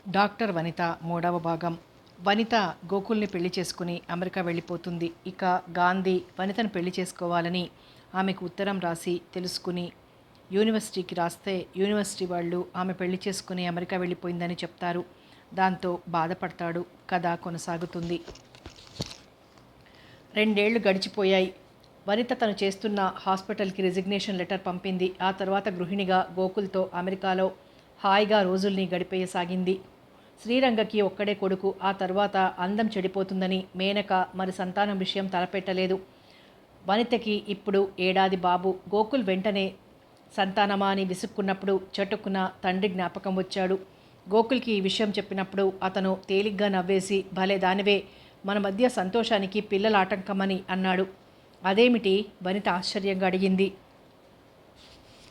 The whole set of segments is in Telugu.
డాక్టర్ వనిత మూడవ భాగం. వనిత గోకుల్ని పెళ్లి చేసుకుని అమెరికా వెళ్ళిపోతుంది. ఇక గాంధీ వనితను పెళ్లి చేసుకోవాలని ఆమెకు ఉత్తరం రాసి తెలుసుకుని యూనివర్సిటీకి రాస్తే యూనివర్సిటీ వాళ్ళు ఆమె పెళ్లి చేసుకుని అమెరికా వెళ్ళిపోయిందని చెప్తారు. దాంతో బాధపడతాడు. కథ కొనసాగుతుంది. 2 ఏళ్లు గడిచిపోయాయి. వనిత తను చేస్తున్న హాస్పిటల్కి రిజిగ్నేషన్ లెటర్ పంపింది. ఆ తర్వాత గృహిణిగా గోకుల్తో అమెరికాలో హాయిగా రోజుల్ని గడిపేయసాగింది. శ్రీరంగకి ఒక్కడే కొడుకు. ఆ తర్వాత అందం చెడిపోతుందని మేనక మరి సంతానం విషయం తలపెట్టలేదు. వనితకి ఇప్పుడు 1 ఏడాది బాబు. గోకుల్ వెంటనే సంతానమా అని విసుక్కున్నప్పుడు చటుక్కున తండ్రి జ్ఞాపకం వచ్చాడు. గోకుల్కి ఈ విషయం చెప్పినప్పుడు అతను తేలిగ్గా నవ్వేసి, భలే దానివే, మన మధ్య సంతోషానికి పిల్లల ఆటంకమని అన్నాడు. అదేమిటి? వనిత ఆశ్చర్యంగా అడిగింది.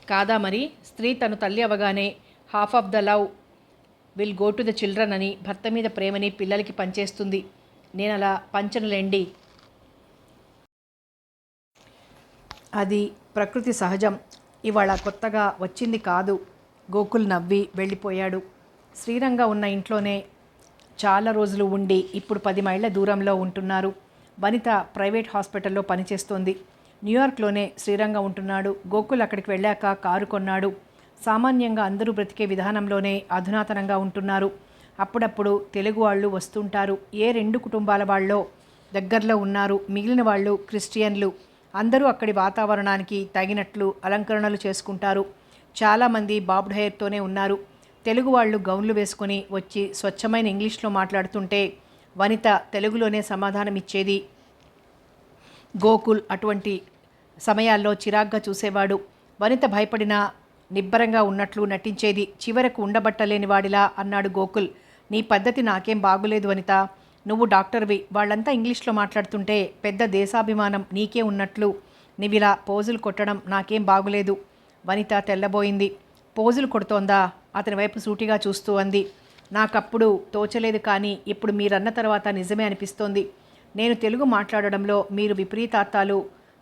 కాదా మరి, స్త్రీ తను తల్లి అవగానే half of the love will go to the children అని భర్త మీద ప్రేమని పిల్లలకి పంచేస్తుంది. నేనలా పంచనులేండి. అది ప్రకృతి సహజం. ఇవాళ కొత్తగా వచ్చింది కాదు. గోకుల్ నవ్వి వెళ్ళిపోయాడు. శ్రీరంగ ఉన్న ఇంట్లోనే చాలా రోజులు ఉండి ఇప్పుడు 10 మైళ్ళ దూరంలో ఉంటున్నారు. వనిత ప్రైవేట్ హాస్పిటల్లో పనిచేస్తోంది. న్యూయార్క్లోనే శ్రీరంగ ఉంటున్నాడు. గోకుల్ అక్కడికి వెళ్ళాక కారు కొన్నాడు. సామాన్యంగా అందరూ బ్రతికే విధానంలోనే అధునాతనంగా ఉంటున్నారు. అప్పుడప్పుడు తెలుగు వాళ్ళు వస్తుంటారు. ఏ 2 కుటుంబాల వాళ్ళో దగ్గరలో ఉన్నారు. మిగిలిన వాళ్ళు క్రిస్టియన్లు. అందరూ అక్కడి వాతావరణానికి తగినట్లు అలంకరణలు చేసుకుంటారు. చాలామంది బాబ్డ్ హెయిర్తోనే ఉన్నారు. తెలుగు వాళ్ళు గౌన్లు వేసుకొని వచ్చి స్వచ్ఛమైన ఇంగ్లీష్లో మాట్లాడుతుంటే వనిత తెలుగులోనే సమాధానం ఇచ్చేది. గోకుల్ అటువంటి సమయాల్లో చిరాగ్గా చూసేవాడు. వనిత భయపడినా నిబ్బరంగా ఉన్నట్లు నటించేది. చివరకు ఉండబట్టలేని వాడిలా అన్నాడు గోకుల్. నీ పద్ధతి నాకేం బాగులేదు వనిత. నువ్వు డాక్టర్వి, వాళ్ళంతా ఇంగ్లీష్లో మాట్లాడుతుంటే పెద్ద దేశాభిమానం నీకే ఉన్నట్లు నీవిలా పోజులు కొట్టడం నాకేం బాగులేదు. వనిత తెల్లబోయింది. పోజులు కొడుతోందా? అతని వైపు సూటిగా చూస్తూ అంది. నాకప్పుడు తోచలేదు, కానీ ఇప్పుడు మీరన్న తర్వాత నిజమే అనిపిస్తోంది. నేను తెలుగు మాట్లాడడంలో మీరు విపరీతార్థాలు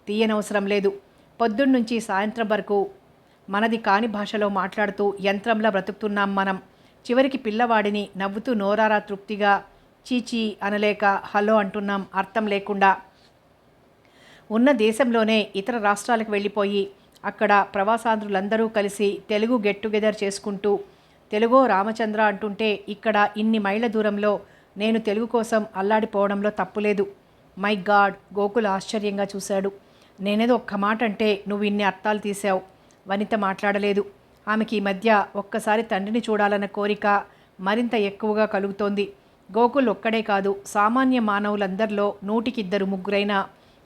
తీయనవసరం లేదు. పొద్దున్నుంచి సాయంత్రం వరకు మనది కాని భాషలో మాట్లాడుతూ యంత్రంలా బ్రతుకుతున్నాం మనం. చివరికి పిల్లవాడిని నవ్వుతూ నోరారా తృప్తిగా చీచీ అనలేక హలో అంటున్నాం అర్థం లేకుండా. ఉన్న దేశంలోనే ఇతర రాష్ట్రాలకు వెళ్ళిపోయి అక్కడ ప్రవాసాంధ్రులందరూ కలిసి తెలుగు గెట్ టుగెదర్ చేసుకుంటూ తెలుగో రామచంద్ర అంటుంటే ఇక్కడ ఇన్ని మైళ్ళ దూరంలో నేను తెలుగు కోసం అల్లాడిపోవడంలో తప్పులేదు. My God! గోకుల్ ఆశ్చర్యంగా చూశాడు. నేనేదో ఒక్క మాట అంటే నువ్వు ఇన్ని అర్థాలు తీసావు. వనిత మాట్లాడలేదు. ఆమెకి ఈ మధ్య ఒక్కసారి తండ్రిని చూడాలన్న కోరిక మరింత ఎక్కువగా కలుగుతోంది. గోకుల్ ఒక్కడే కాదు, సామాన్య మానవులందరిలో 100కి 2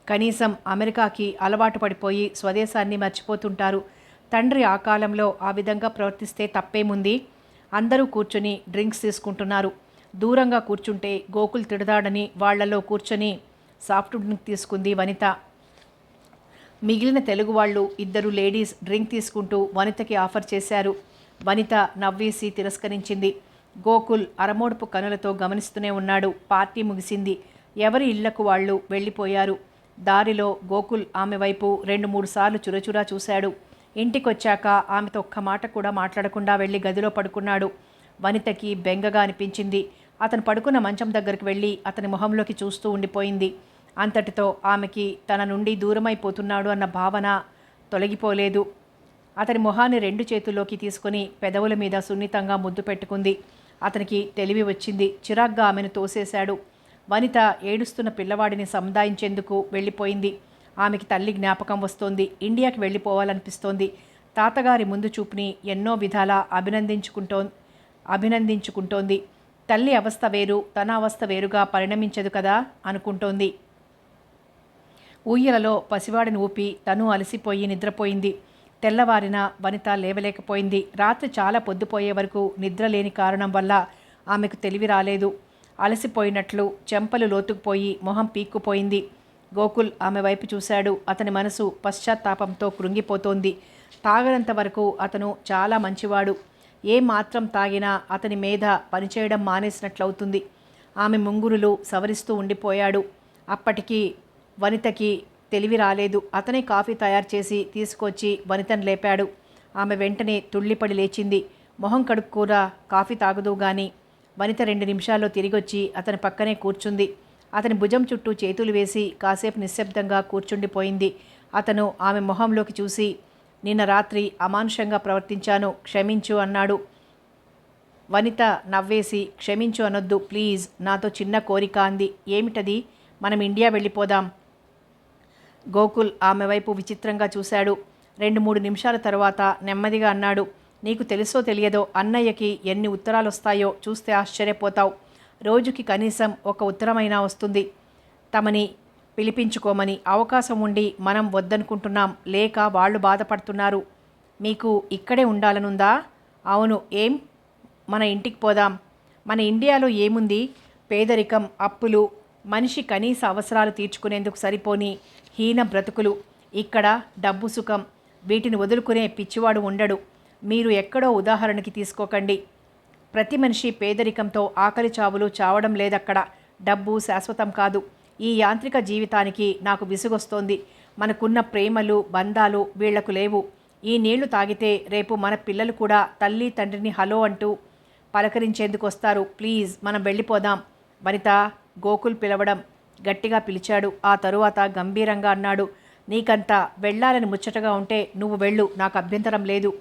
కనీసం అమెరికాకి అలవాటు పడిపోయి స్వదేశాన్ని మర్చిపోతుంటారు. తండ్రి ఆ కాలంలో ఆ విధంగా ప్రవర్తిస్తే తప్పేముంది? అందరూ కూర్చొని డ్రింక్స్ తీసుకుంటున్నారు. దూరంగా కూర్చుంటే గోకుల్ తిడతాడని వాళ్లలో కూర్చొని సాఫ్ట్ డ్రింక్ తీసుకుంది వనిత. మిగిలిన తెలుగు వాళ్ళు 2 లేడీస్ డ్రింక్ తీసుకుంటూ వనితకి ఆఫర్ చేశారు. వనిత నవ్వేసి తిరస్కరించింది. గోకుల్ అరమోడుపు కనులతో గమనిస్తూనే ఉన్నాడు. పార్టీ ముగిసింది. ఎవరి ఇళ్లకు వాళ్ళు వెళ్ళిపోయారు. దారిలో గోకుల్ ఆమె వైపు 2-3 సార్లు చురచురా చూశాడు. ఇంటికొచ్చాక ఆమెతో ఒక్క మాట కూడా మాట్లాడకుండా వెళ్ళి గదిలో పడుకున్నాడు. వనితకి బెంగగా అనిపించింది. అతను పడుకున్న మంచం దగ్గరికి వెళ్ళి అతని మొహంలోకి చూస్తూ ఉండిపోయింది. అంతటితో ఆమెకి తన నుండి దూరమైపోతున్నాడు అన్న భావన తొలగిపోలేదు. అతని మొహాన్ని 2 చేతుల్లోకి తీసుకుని పెదవుల మీద సున్నితంగా ముద్దు పెట్టుకుంది. అతనికి తెలివి వచ్చింది. చిరాగ్గా ఆమెను తోసేశాడు. వనిత ఏడుస్తున్న పిల్లవాడిని సముదాయించేందుకు వెళ్ళిపోయింది. ఆమెకి తల్లి జ్ఞాపకం వస్తోంది. ఇండియాకి వెళ్ళిపోవాలనిపిస్తోంది. తాతగారి ముందు చూపుని ఎన్నో విధాలా అభినందించుకుంటోంది. తల్లి అవస్థ వేరు, తన అవస్థ వేరుగా పరిణమించదు కదా అనుకుంటోంది. ఊయలలో పసివాడిని ఊపి తను అలసిపోయి నిద్రపోయింది. తెల్లవారిన వనిత లేవలేకపోయింది. రాత్రి చాలా పొద్దుపోయే వరకు నిద్ర లేని కారణం వల్ల ఆమెకు తెలివి రాలేదు. అలసిపోయినట్లు చెంపలు లోతుకుపోయి మొహం పీక్కుపోయింది. గోకుల్ ఆమె వైపు చూశాడు. అతని మనసు పశ్చాత్తాపంతో కృంగిపోతోంది. తాగనంత వరకు అతను చాలా మంచివాడు. ఏ మాత్రం తాగినా అతని మీద పనిచేయడం మానేసినట్లవుతుంది. ఆమె ముంగురులు సవరిస్తూ ఉండిపోయాడు. అప్పటికి వనితకి తెలివి రాలేదు. అతనే కాఫీ తయారు చేసి తీసుకొచ్చి వనితను లేపాడు. ఆమె వెంటనే తుళ్ళిపడి లేచింది. మొహం కడుక్కురా, కాఫీ తాగదు గాని వనిత 2 నిమిషాల్లో తిరిగొచ్చి అతని పక్కనే కూర్చుంది. అతని భుజం చుట్టూ చేతులు వేసి కాసేపు నిశ్శబ్దంగా కూర్చుండిపోయింది. అతను ఆమె మొహంలోకి చూసి, నిన్న రాత్రి అమానుషంగా ప్రవర్తించాను, క్షమించు అన్నాడు. వనిత నవ్వేసి, క్షమించు అనొద్దు ప్లీజ్, నాతో చిన్న కోరిక అంది. ఏమిటది? మనం ఇండియా వెళ్ళిపోదాం. గోకుల్ ఆమె వైపు విచిత్రంగా చూశాడు. 2-3 నిమిషాల తరువాత నెమ్మదిగా అన్నాడు, నీకు తెలుసో తెలియదో అన్నయ్యకి ఎన్ని ఉత్తరాలొస్తాయో చూస్తే ఆశ్చర్యపోతావు. రోజుకి కనీసం ఒక ఉత్తరమైనా వస్తుంది. తమని పిలిపించుకోమని. అవకాశం ఉండి మనం వద్దనుకుంటున్నాం, లేక వాళ్ళు బాధపడుతున్నారు. మీకు ఇక్కడే ఉండాలనుందా? అవును. ఏం? మన ఇంటికి పోదాం. మన ఇండియాలో ఏముంది? పేదరికం, అప్పులు, మనిషి కనీస అవసరాలు తీర్చుకునేందుకు సరిపోని హీన బ్రతుకులు. ఇక్కడ డబ్బు, సుఖం, వీటిని వదులుకునే పిచ్చివాడు ఉండడు. మీరు ఎక్కడో ఉదాహరణకి తీసుకోకండి. ప్రతి మనిషి పేదరికంతో ఆకలి చావులు చావడం లేదక్కడ. డబ్బు శాశ్వతం కాదు. ఈ యాంత్రిక జీవితానికి నాకు విసుగొస్తోంది. మనకున్న ప్రేమలు, బంధాలు వీళ్లకు లేవు. ఈ నీళ్లు తాగితే రేపు మన పిల్లలు కూడా తల్లి తండ్రిని హలో అంటూ పలకరించేందుకు వస్తారు. ప్లీజ్ మనం వెళ్ళిపోదాం. వనిత, గోకుల్ పిలవడం గట్టిగా పిలిచాడు. ఆ తరువాత గంభీరంగా అన్నాడు, నీకంత వెళ్ళాలని ముచ్చటగా ఉంటే నువ్వు వెళ్ళు, నాకు అభ్యంతరం లేదు.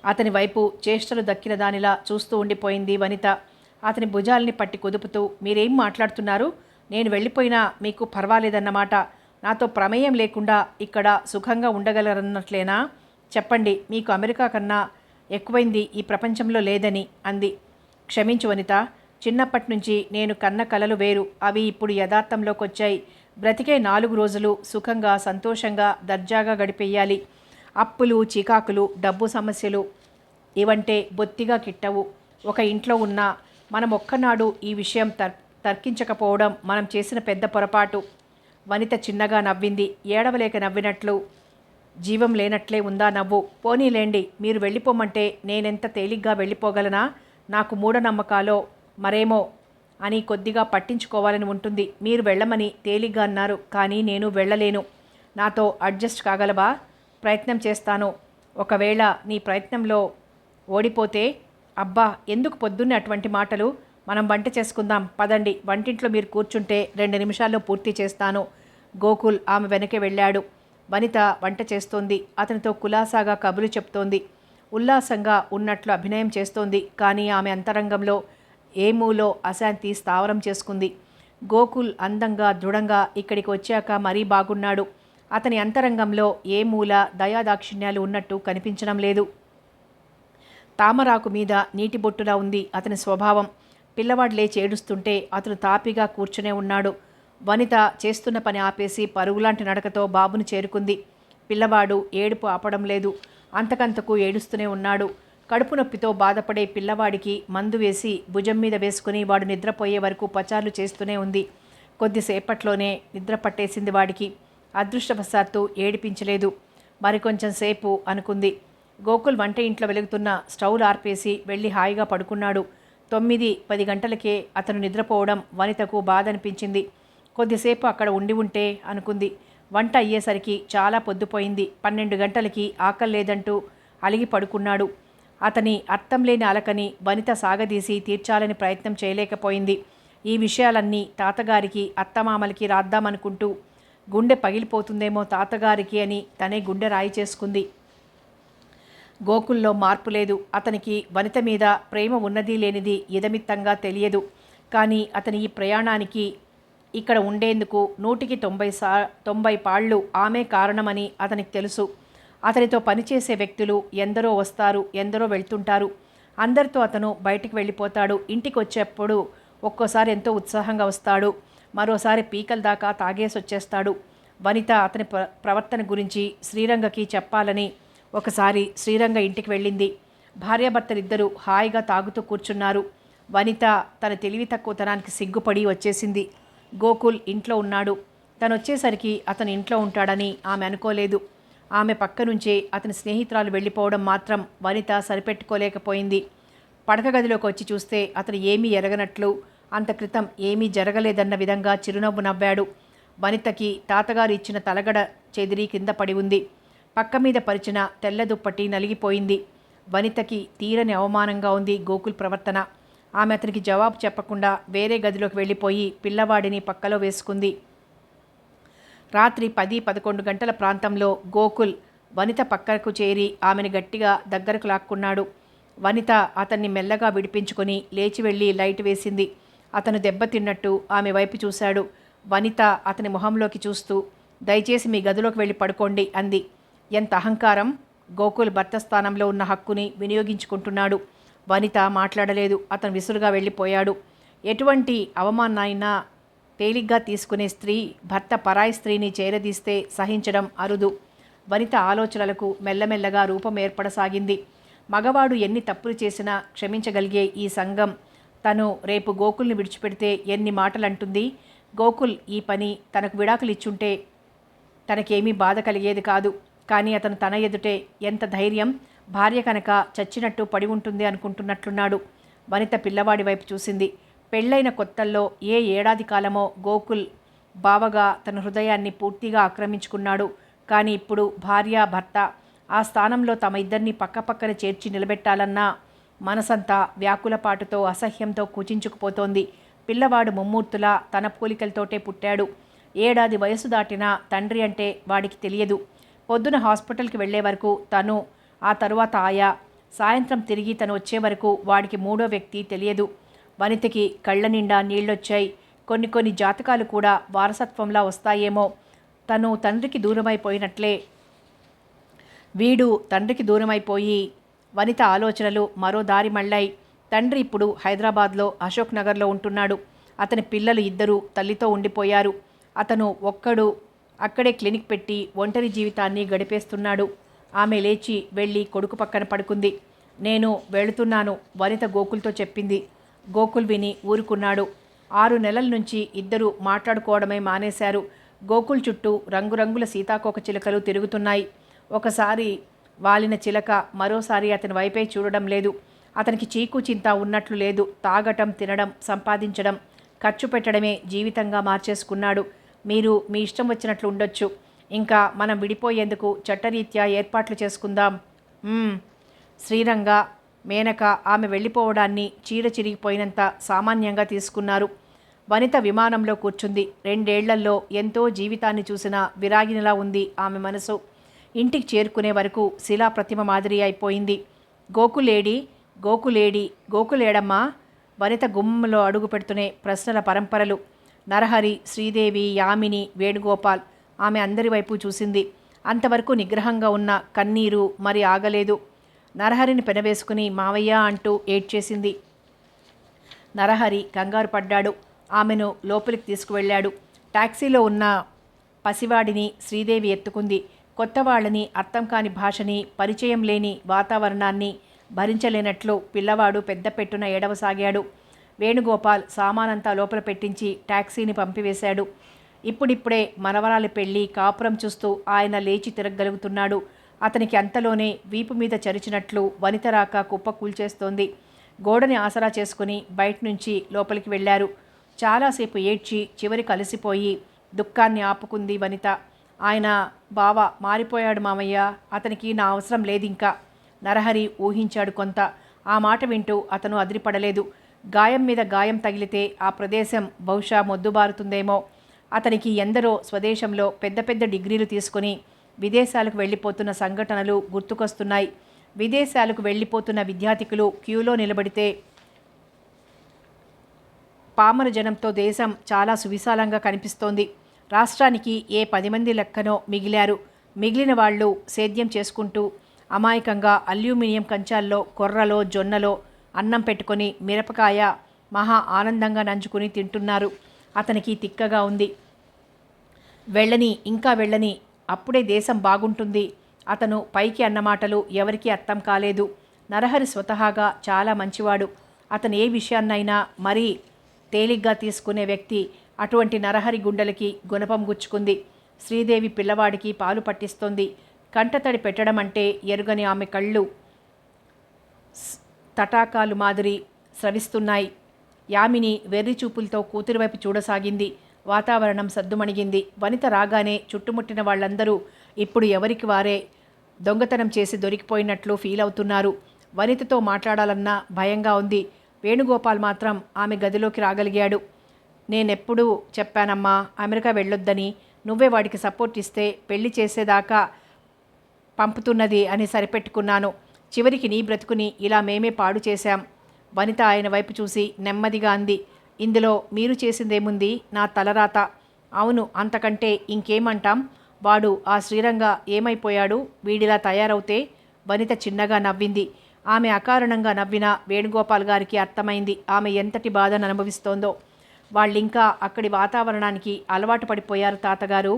అతని వైపు చేష్టలు దక్కిన దానిలా చూస్తూ ఉండిపోయింది వనిత. అతని భుజాల్ని పట్టి కుదుపుతూ, మీరేం మాట్లాడుతున్నారు? నేను వెళ్ళిపోయినా మీకు పర్వాలేదన్నమాట. నాతో ప్రమేయం లేకుండా ఇక్కడ సుఖంగా ఉండగలరన్నట్లేనా? చెప్పండి, మీకు అమెరికా కన్నా ఎక్కువైంది ఈ ప్రపంచంలో లేదని అంది. క్షమించు వనిత, చిన్నప్పటి నుంచి నేను కన్న కలలు వేరు. అవి ఇప్పుడు యథార్థంలోకి వచ్చాయి. బ్రతికే 4 రోజులు సుఖంగా, సంతోషంగా, దర్జాగా గడిపేయాలి. అప్పులు, చికాకులు, డబ్బు సమస్యలు ఇవంటే బొత్తిగా కిట్టవు. ఒక ఇంట్లో ఉన్న మనం ఒక్కనాడు ఈ విషయం తర్కించకపోవడం మనం చేసిన పెద్ద పొరపాటు. వనిత చిన్నగా నవ్వింది. ఏడవలేక నవ్వినట్లు, జీవం లేనట్లే ఉందా నవ్వు. పోనీలేండి, మీరు వెళ్ళిపోమంటే నేనెంత తేలిగ్గా వెళ్ళిపోగలనా? నాకు మూఢనమ్మకాలో మరేమో అని కొద్దిగా పట్టించుకోవాలని ఉంటుంది. మీరు వెళ్ళమని తేలిగ్గా అన్నారు, కానీ నేను వెళ్ళలేను. నాతో అడ్జస్ట్ కాగలవా? ప్రయత్నం చేస్తాను. ఒకవేళ నీ ప్రయత్నంలో ఓడిపోతే? అబ్బా, ఎందుకు పొద్దున్నే అటువంటి మాటలు? మనం వంట చేసుకుందాం పదండి. వంటింట్లో మీరు కూర్చుంటే 2 నిమిషాల్లో పూర్తి చేస్తాను. గోకుల్ ఆమె వెనకే వెళ్ళాడు. వనిత వంట చేస్తోంది. అతనితో కులాసాగా కబుర్లు చెప్తోంది. ఉల్లాసంగా ఉన్నట్లు అభినయం చేస్తోంది. కానీ ఆమె అంతరంగంలో ఏమూలో అశాంతి స్థావరం చేసుకుంది. గోకుల్ అందంగా, దృఢంగా ఇక్కడికి వచ్చాక మరీ బాగున్నాడు. అతని అంతరంగంలో ఏ మూల దయాదాక్షిణ్యాలు ఉన్నట్టు కనిపించడం లేదు. తామరాకు మీద నీటి బొట్టులా ఉంది అతని స్వభావం. పిల్లవాడు లేచి ఏడుస్తుంటే అతను తాపిగా కూర్చునే ఉన్నాడు. వనిత చేస్తున్న పని ఆపేసి పరుగులాంటి నడకతో బాబుని చేరుకుంది. పిల్లవాడు ఏడుపు ఆపడం లేదు. అంతకంతకు ఏడుస్తూనే ఉన్నాడు. కడుపు నొప్పితో బాధపడే పిల్లవాడికి మందు వేసి భుజం మీద వేసుకుని వాడు నిద్రపోయే వరకు పచార్లు చేస్తూనే ఉంది. కొద్దిసేపట్లోనే నిద్ర పట్టేసింది వాడికి. అదృష్టవశాత్తు ఏడిపించలేదు. మరికొంచెం సేపు అనుకుంది. గోకుల్ వంట ఇంట్లో వెలుగుతున్న స్టవ్లు ఆర్పేసి వెళ్ళి హాయిగా పడుకున్నాడు. 9-10 గంటలకే అతను నిద్రపోవడం వనితకు బాధ అనిపించింది. కొద్దిసేపు అక్కడ ఉండి ఉంటే అనుకుంది. వంట అయ్యేసరికి చాలా పొద్దుపోయింది. 12 గంటలకి ఆకలి లేదంటూ అలిగి పడుకున్నాడు. అతని అర్థం లేని అలకని వనిత సాగదీసి తీర్చాలని ప్రయత్నం చేయలేకపోయింది. ఈ విషయాలన్నీ తాతగారికి, అత్తమామలకి రాద్దామనుకుంటూ గుండె పగిలిపోతుందేమో తాతగారికి అని తనే గుండె రాయి చేసుకుంది. గోకుల్లో మార్పు లేదు. అతనికి వనిత మీద ప్రేమ ఉన్నది లేనిది ఇదమిత్తంగా తెలియదు. కానీ అతని ఈ ప్రయాణానికి, ఇక్కడ ఉండేందుకు 100% పాళ్ళు ఆమె కారణమని అతనికి తెలుసు. అతనితో పనిచేసే వ్యక్తులు ఎందరో వస్తారు, ఎందరో వెళ్తుంటారు. అందరితో అతను బయటికి వెళ్ళిపోతాడు. ఇంటికి వచ్చేప్పుడు ఒక్కోసారి ఎంతో ఉత్సాహంగా వస్తాడు, మరోసారి పీకల దాకా తాగేసి వచ్చేస్తాడు. వనిత అతని ప్రవర్తన గురించి శ్రీరంగకి చెప్పాలని ఒకసారి శ్రీరంగ ఇంటికి వెళ్ళింది. భార్యాభర్తలిద్దరూ హాయిగా తాగుతూ కూర్చున్నారు. వనిత తన తెలివి తక్కువతనానికి సిగ్గుపడి వచ్చేసింది. గోకుల్ ఇంట్లో ఉన్నాడు. తను వచ్చేసరికి అతను ఇంట్లో ఉంటాడని ఆమె అనుకోలేదు. ఆమె పక్క నుంచే అతని స్నేహితురాలు వెళ్ళిపోవడం మాత్రం వనిత సరిపెట్టుకోలేకపోయింది. పడక గదిలోకి వచ్చి చూస్తే అతను ఏమీ ఎరగనట్లు, అంత క్రితం ఏమీ జరగలేదన్న విధంగా చిరునవ్వు నవ్వాడు. వనితకి తాతగారు ఇచ్చిన తలగడ చెదిరి కింద పడి ఉంది. పక్క మీద పరిచిన తెల్ల దుప్పటి నలిగిపోయింది. వనితకి తీరని అవమానంగా ఉంది గోకుల్ ప్రవర్తన. ఆమె అతనికి జవాబు చెప్పకుండా వేరే గదిలోకి వెళ్ళిపోయి పిల్లవాడిని పక్కలో వేసుకుంది. రాత్రి 10-11 గంటల ప్రాంతంలో గోకుల్ వనిత పక్కకు చేరి ఆమెను గట్టిగా దగ్గరకు లాక్కున్నాడు. వనిత అతన్ని మెల్లగా విడిపించుకొని లేచి వెళ్ళి లైట్ వేసింది. అతను దెబ్బతిన్నట్టు ఆమె వైపు చూశాడు. వనిత అతని మొహంలోకి చూస్తూ, దయచేసి మీ గదిలోకి వెళ్ళి పడుకోండి అంది. ఎంత అహంకారం! గోకుల్ భర్త స్థానంలో ఉన్న హక్కుని వినియోగించుకుంటున్నాడు. వనిత మాట్లాడలేదు. అతను విసురుగా వెళ్ళిపోయాడు. ఎటువంటి అవమానాన్నైనా తేలిగ్గా తీసుకునే స్త్రీ భర్త పరాయి స్త్రీని చేరదీస్తే సహించడం అరుదు. వనిత ఆలోచనలకు మెల్లమెల్లగా రూపం ఏర్పడసాగింది. మగవాడు ఎన్ని తప్పులు చేసినా క్షమించగలిగే ఈ సంఘం తను రేపు గోకుల్ని విడిచిపెడితే ఎన్ని మాటలంటుంది. గోకుల్ ఈ పని తనకు విడాకులు ఇచ్చుంటే తనకేమీ బాధ కలిగేది కాదు. కానీ అతను తన ఎదుటే ఎంత ధైర్యం! భార్య కనుక చచ్చినట్టు పడి ఉంటుంది అనుకుంటున్నట్లున్నాడు. వనిత పిల్లవాడి వైపు చూసింది. పెళ్ళైన కొత్తల్లో ఏ ఏడాది కాలమో గోకుల్ బావగా తన హృదయాన్ని పూర్తిగా ఆక్రమించుకున్నాడు. కానీ ఇప్పుడు భార్య భర్త ఆ స్థానంలో తమ ఇద్దరిని పక్కపక్కన చేర్చి నిలబెట్టాలన్నా మనసంతా వ్యాకులపాటుతో అసహ్యంతో కుచించుకుపోతోంది. పిల్లవాడు ముమ్మూర్తులా తన పోలికలతోటే పుట్టాడు. ఏడాది వయసు దాటిన తండ్రి అంటే వాడికి తెలియదు. పొద్దున హాస్పిటల్కి వెళ్లే వరకు తను, ఆ తరువాత ఆయా, సాయంత్రం తిరిగి తను వచ్చే వరకు వాడికి మూడో వ్యక్తి తెలియదు. వనితకి కళ్ళ నిండా నీళ్లొచ్చాయి. కొన్ని జాతకాలు కూడా వారసత్వంలా వస్తాయేమో. తను తండ్రికి దూరమైపోయినట్లే వీడు తండ్రికి దూరమైపోయి వనిత ఆలోచనలు మరో దారి మళ్ళాయి. తండ్రి ఇప్పుడు హైదరాబాద్లో అశోక్ నగర్లో ఉంటున్నాడు. అతని పిల్లలు ఇద్దరూ తల్లితో ఉండిపోయారు. అతను ఒక్కడు అక్కడే క్లినిక్ పెట్టి ఒంటరి జీవితాన్ని గడిపేస్తున్నాడు. ఆమె లేచి వెళ్ళి కొడుకు పక్కన పడుకుంది. నేను వెళుతున్నాను వనిత గోకుల్తో చెప్పింది. గోకుల్ విని ఊరుకున్నాడు. 6 నెలల నుంచి ఇద్దరూ మాట్లాడుకోవడమే మానేశారు. గోకుల్ చుట్టూ రంగురంగుల సీతాకోక చిలుకలు తిరుగుతున్నాయి. ఒకసారి వాలిన చిలక మరోసారి అతని వైపే చూడడం లేదు. అతనికి చీకు చింత ఉన్నట్లు లేదు. తాగటం, తినడం, సంపాదించడం, ఖర్చు పెట్టడమే జీవితంగా మార్చేసుకున్నాడు. మీరు మీ ఇష్టం వచ్చినట్లు ఉండొచ్చు. ఇంకా మనం విడిపోయేందుకు చట్టరీత్యా ఏర్పాట్లు చేసుకుందాం. శ్రీరంగ, మేనక ఆమె వెళ్ళిపోవడాన్ని చీర చిరిగిపోయినంత సామాన్యంగా తీసుకున్నారు. వనిత విమానంలో కూర్చుంది. 2 ఏళ్లలో ఎంతో జీవితాన్ని చూసిన విరాగినిలా ఉంది ఆమె మనసు. ఇంటికి చేరుకునే వరకు శిలా ప్రతిమ మాదిరి అయిపోయింది. గోకులేడి, గోకులేడి, గోకులేడమ్మా? వనిత గుమ్మంలో అడుగు పెడుతూనే ప్రశ్నల పరంపరలు. నరహరి, శ్రీదేవి, యామిని, వేణుగోపాల్ ఆమె అందరి వైపు చూసింది. అంతవరకు నిగ్రహంగా ఉన్న కన్నీరు మరి ఆగలేదు. నరహరిని పెనవేసుకుని మావయ్య అంటూ ఏడ్చేసింది. నరహరి కంగారు పడ్డాడు. ఆమెను లోపలికి తీసుకువెళ్ళాడు. టాక్సీలో ఉన్న పసివాడిని శ్రీదేవి ఎత్తుకుంది. కొత్త వాళ్ళని, అర్థం కాని భాషని, పరిచయం లేని వాతావరణాన్ని భరించలేనట్లు పిల్లవాడు పెద్ద పెట్టున ఏడవసాగాడు. వేణుగోపాల్ సామానంతా లోపల పెట్టించి టాక్సీని పంపివేశాడు. ఇప్పుడిప్పుడే మనవరాలి పెళ్లి, కాపురం చూస్తూ ఆయన లేచి తిరగగలుగుతున్నాడు. అతనికి అంతలోనే వీపు మీద చరిచినట్లు వనిత రాక కుప్ప కూల్చేస్తోంది. గోడని ఆసరా చేసుకుని బయట నుంచి లోపలికి వెళ్లారు. చాలాసేపు ఏడ్చి చివరికి అలసిపోయి దుఃఖాన్ని ఆపుకుంది వనిత. ఆయన బావ మారిపోయాడు మామయ్య, అతనికి నా అవసరం లేదింకా. నరహరి ఊహించాడు కొంత. ఆ మాట వింటూ అతను అదిరిపడలేదు. గాయం మీద గాయం తగిలితే ఆ ప్రదేశం బహుశా మొద్దుబారుతుందేమో. అతనికి ఎందరో స్వదేశంలో పెద్ద పెద్ద డిగ్రీలు తీసుకుని విదేశాలకు వెళ్ళిపోతున్న సంఘటనలు గుర్తుకొస్తున్నాయి. విదేశాలకు వెళ్ళిపోతున్న విద్యార్థికులు క్యూలో నిలబడితే పామర జనంతో దేశం చాలా సువిశాలంగా కనిపిస్తోంది. రాష్ట్రానికి ఏ 10 మంది లెక్కనో మిగిలారు. మిగిలిన వాళ్ళు సేద్యం చేసుకుంటూ అమాయకంగా అల్యూమినియం కంచాల్లో కొర్రలో, జొన్నలో అన్నం పెట్టుకొని మిరపకాయ మహా ఆనందంగా నంచుకుని తింటున్నారు. అతనికి తిక్కగా ఉంది. వెళ్ళని, ఇంకా వెళ్ళని, అప్పుడే దేశం బాగుంటుంది. అతను పైకి అన్నమాటలు ఎవరికీ అర్థం కాలేదు. నరహరి స్వతహాగా చాలా మంచివాడు. అతను ఏ విషయాన్నైనా మరీ తేలిగ్గా తీసుకునే వ్యక్తి. అటువంటి నరహరి గుండెలకి గుణపం గుచ్చుకుంది. శ్రీదేవి పిల్లవాడికి పాలు పట్టిస్తోంది. కంటతడి పెట్టడం అంటే ఎరుగని ఆమె కళ్ళు తటాకాలు మాదిరి స్రవిస్తున్నాయి. యామిని వెర్రి చూపులతో కూతురి వైపు చూడసాగింది. వాతావరణం సద్దుమణిగింది. వనిత రాగానే చుట్టుముట్టిన వాళ్ళందరూ ఇప్పుడు ఎవరికి వారే దొంగతనం చేసి దొరికిపోయినట్లు ఫీల్ అవుతున్నారు. వనితతో మాట్లాడాలన్నా భయంగా ఉంది. వేణుగోపాల్ మాత్రం ఆమె గదిలోకి రాగలిగాడు. నేనెప్పుడూ చెప్పానమ్మా అమెరికా వెళ్ళొద్దని, నువ్వే వాడికి సపోర్ట్ ఇస్తే పెళ్లి చేసేదాకా పంపుతున్నది అని సరిపెట్టుకున్నాను. చివరికి నీ బ్రతుకుని ఇలా మేమే పాడు చేశాం. వనిత ఆయన వైపు చూసి నెమ్మదిగా అంది. ఇందులో మీరు చేసిందేముంది? నా తలరాత. అవును, అంతకంటే ఇంకేమంటాం? వాడు ఆ శ్రీరంగ ఏమైపోయాడు వీడిలా తయారవుతే? వనిత చిన్నగా నవ్వింది. ఆమె అకారణంగా నవ్విన వేణుగోపాల్ గారికి అర్థమైంది ఆమె ఎంతటి బాధను అనుభవిస్తోందో. వాళ్ళింకా అక్కడి వాతావరణానికి అలవాటు పడిపోయారు తాతగారు.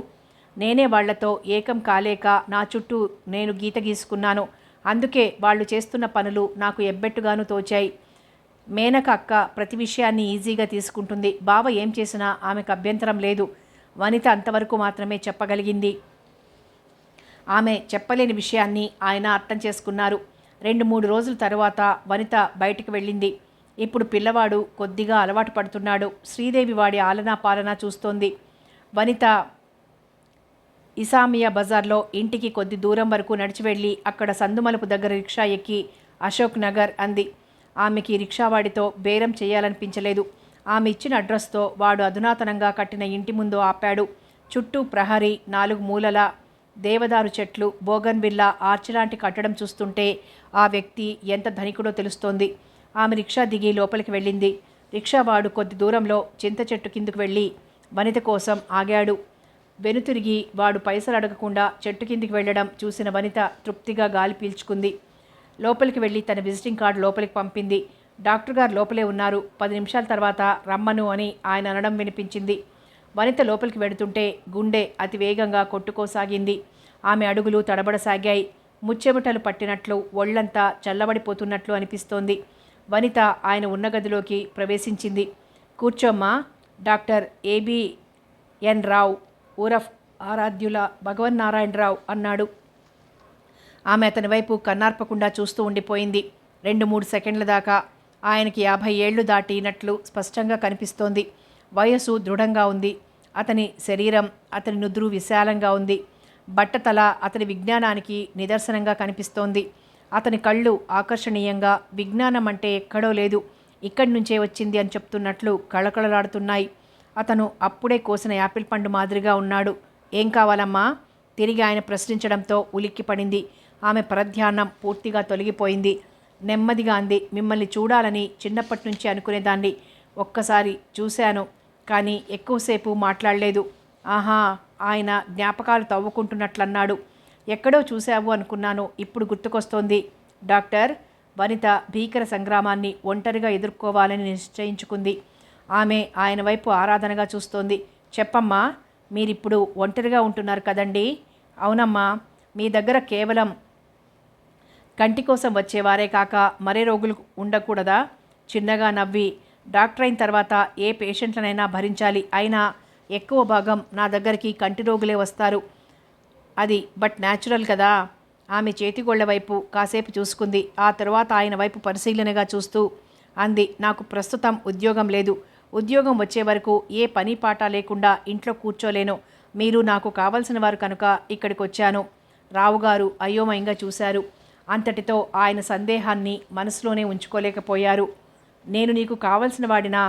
నేనే వాళ్లతో ఏకం కాలేక నా చుట్టూ నేను గీత గీసుకున్నాను. అందుకే వాళ్ళు చేస్తున్న పనులు నాకు ఎబ్బెట్టుగాను తోచాయి. మేనక అక్క ప్రతి విషయాన్ని ఈజీగా తీసుకుంటుంది. బావ ఏం చేసినా ఆమెకు అభ్యంతరం లేదు. వనిత అంతవరకు మాత్రమే చెప్పగలిగింది. ఆమె చెప్పలేని విషయాన్ని ఆయన అర్థం చేసుకున్నారు. 2-3 రోజుల తరువాత వనిత బయటికి వెళ్ళింది. ఇప్పుడు పిల్లవాడు కొద్దిగా అలవాటు పడుతున్నాడు. శ్రీదేవి వాడి ఆలనా పాలనా చూస్తోంది. వనిత ఇసామియా బజార్లో ఇంటికి కొద్ది దూరం వరకు నడిచి వెళ్ళి అక్కడ సందుమలుపు దగ్గర రిక్షా ఎక్కి అశోక్ నగర్ అంది. ఆమెకి రిక్షావాడితో బేరం చేయాలనిపించలేదు. ఆమె ఇచ్చిన అడ్రస్తో వాడు అధునాతనంగా కట్టిన ఇంటి ముందు ఆపాడు. చుట్టూ ప్రహరీ, 4 మూలల దేవదారు చెట్లు, బోగన్విల్లా ఆర్చిలాంటి కట్టడం చూస్తుంటే ఆ వ్యక్తి ఎంత ధనికుడో తెలుస్తోంది. ఆమె రిక్షా దిగి లోపలికి వెళ్ళింది. రిక్షావాడు కొద్ది దూరంలో చింత చెట్టు కిందకు వెళ్ళి వనిత కోసం ఆగాడు. వెనుతిరిగి వాడు పైసలు అడగకుండా చెట్టు కిందికి వెళ్ళడం చూసిన వనిత తృప్తిగా గాలి పీల్చుకుంది. లోపలికి వెళ్ళి తన విజిటింగ్ కార్డు లోపలికి పంపింది. డాక్టర్ గారు లోపలే ఉన్నారు, 10 నిమిషాల తర్వాత రమ్మను అని ఆయన అనడం వినిపించింది. వనిత లోపలికి వెడుతుంటే గుండె అతి వేగంగా కొట్టుకోసాగింది. ఆమె అడుగులు తడబడసాగాయి. ముచ్చెమటలు పట్టినట్లు, ఒళ్లంతా చల్లబడిపోతున్నట్లు అనిపిస్తోంది. వనిత ఆయన ఉన్న గదిలోకి ప్రవేశించింది. కూర్చోమ్మా, డాక్టర్ ఏబిఎన్ రావు ఊరఫ్ ఆరాధ్యుల భగవన్నారాయణరావు అన్నాడు. ఆమె అతని వైపు కన్నార్పకుండా చూస్తూ ఉండిపోయింది. 2-3 సెకండ్ల దాకా. ఆయనకి 50 ఏళ్లు దాటినట్లు స్పష్టంగా కనిపిస్తోంది. వయస్సు దృఢంగా ఉంది. అతని శరీరం, అతని నుదురు విశాలంగా ఉంది. బట్టతల అతని విజ్ఞానానికి నిదర్శనంగా కనిపిస్తోంది. అతని కళ్ళు ఆకర్షణీయంగా, విజ్ఞానం అంటే ఎక్కడో లేదు, ఇక్కడి నుంచే వచ్చింది అని చెప్తున్నట్లు కళకళలాడుతున్నాయి. అతను అప్పుడే కోసిన యాపిల్ పండు మాదిరిగా ఉన్నాడు. ఏం కావాలమ్మా? తిరిగి ఆయన ప్రశ్నించడంతో ఉలిక్కిపడింది. ఆమె పరధ్యానం పూర్తిగా తొలగిపోయింది. నెమ్మదిగా అంది. మిమ్మల్ని చూడాలని చిన్నప్పటి నుంచి అనుకునేదాన్ని. ఒక్కసారి చూశాను, కానీ ఎక్కువసేపు మాట్లాడలేదు. ఆహా, ఆయన జ్ఞాపకాలు తవ్వుకుంటున్నట్లన్నాడు. ఎక్కడో చూశావు అనుకున్నాను, ఇప్పుడు గుర్తుకొస్తోంది. డాక్టర్, వనిత భీకర సంగ్రామాన్ని ఒంటరిగా ఎదుర్కోవాలని నిశ్చయించుకుంది. ఆమె ఆయన వైపు ఆరాధనగా చూస్తోంది. చెప్పమ్మా, మీరిప్పుడు ఒంటరిగా ఉంటున్నారు కదండి? అవునమ్మా. మీ దగ్గర కేవలం కంటి కోసం వచ్చేవారే కాక మరే రోగులు ఉండకూడదా? చిన్నగా నవ్వి, డాక్టర్ అయిన తర్వాత ఏ పేషెంట్లనైనా భరించాలి. అయినా ఎక్కువ భాగం నా దగ్గరికి కంటి రోగులే వస్తారు. అది బట్ న్యాచురల్ కదా. ఆమె చేతిగోళ్ల వైపు కాసేపు చూసుకుంది. ఆ తరువాత ఆయన వైపు పరిశీలనగా చూస్తూ అంది. నాకు ప్రస్తుతం ఉద్యోగం లేదు. ఉద్యోగం వచ్చే వరకు ఏ పని పాట లేకుండా ఇంట్లో కూర్చోలేను. మీరు నాకు కావలసిన వారు కనుక ఇక్కడికి వచ్చాను. రావుగారు అయోమయంగా చూశారు. అంతటితో ఆయన సందేహాన్ని మనసులోనే ఉంచుకోలేకపోయారు. నేను నీకు కావలసిన వాడినా?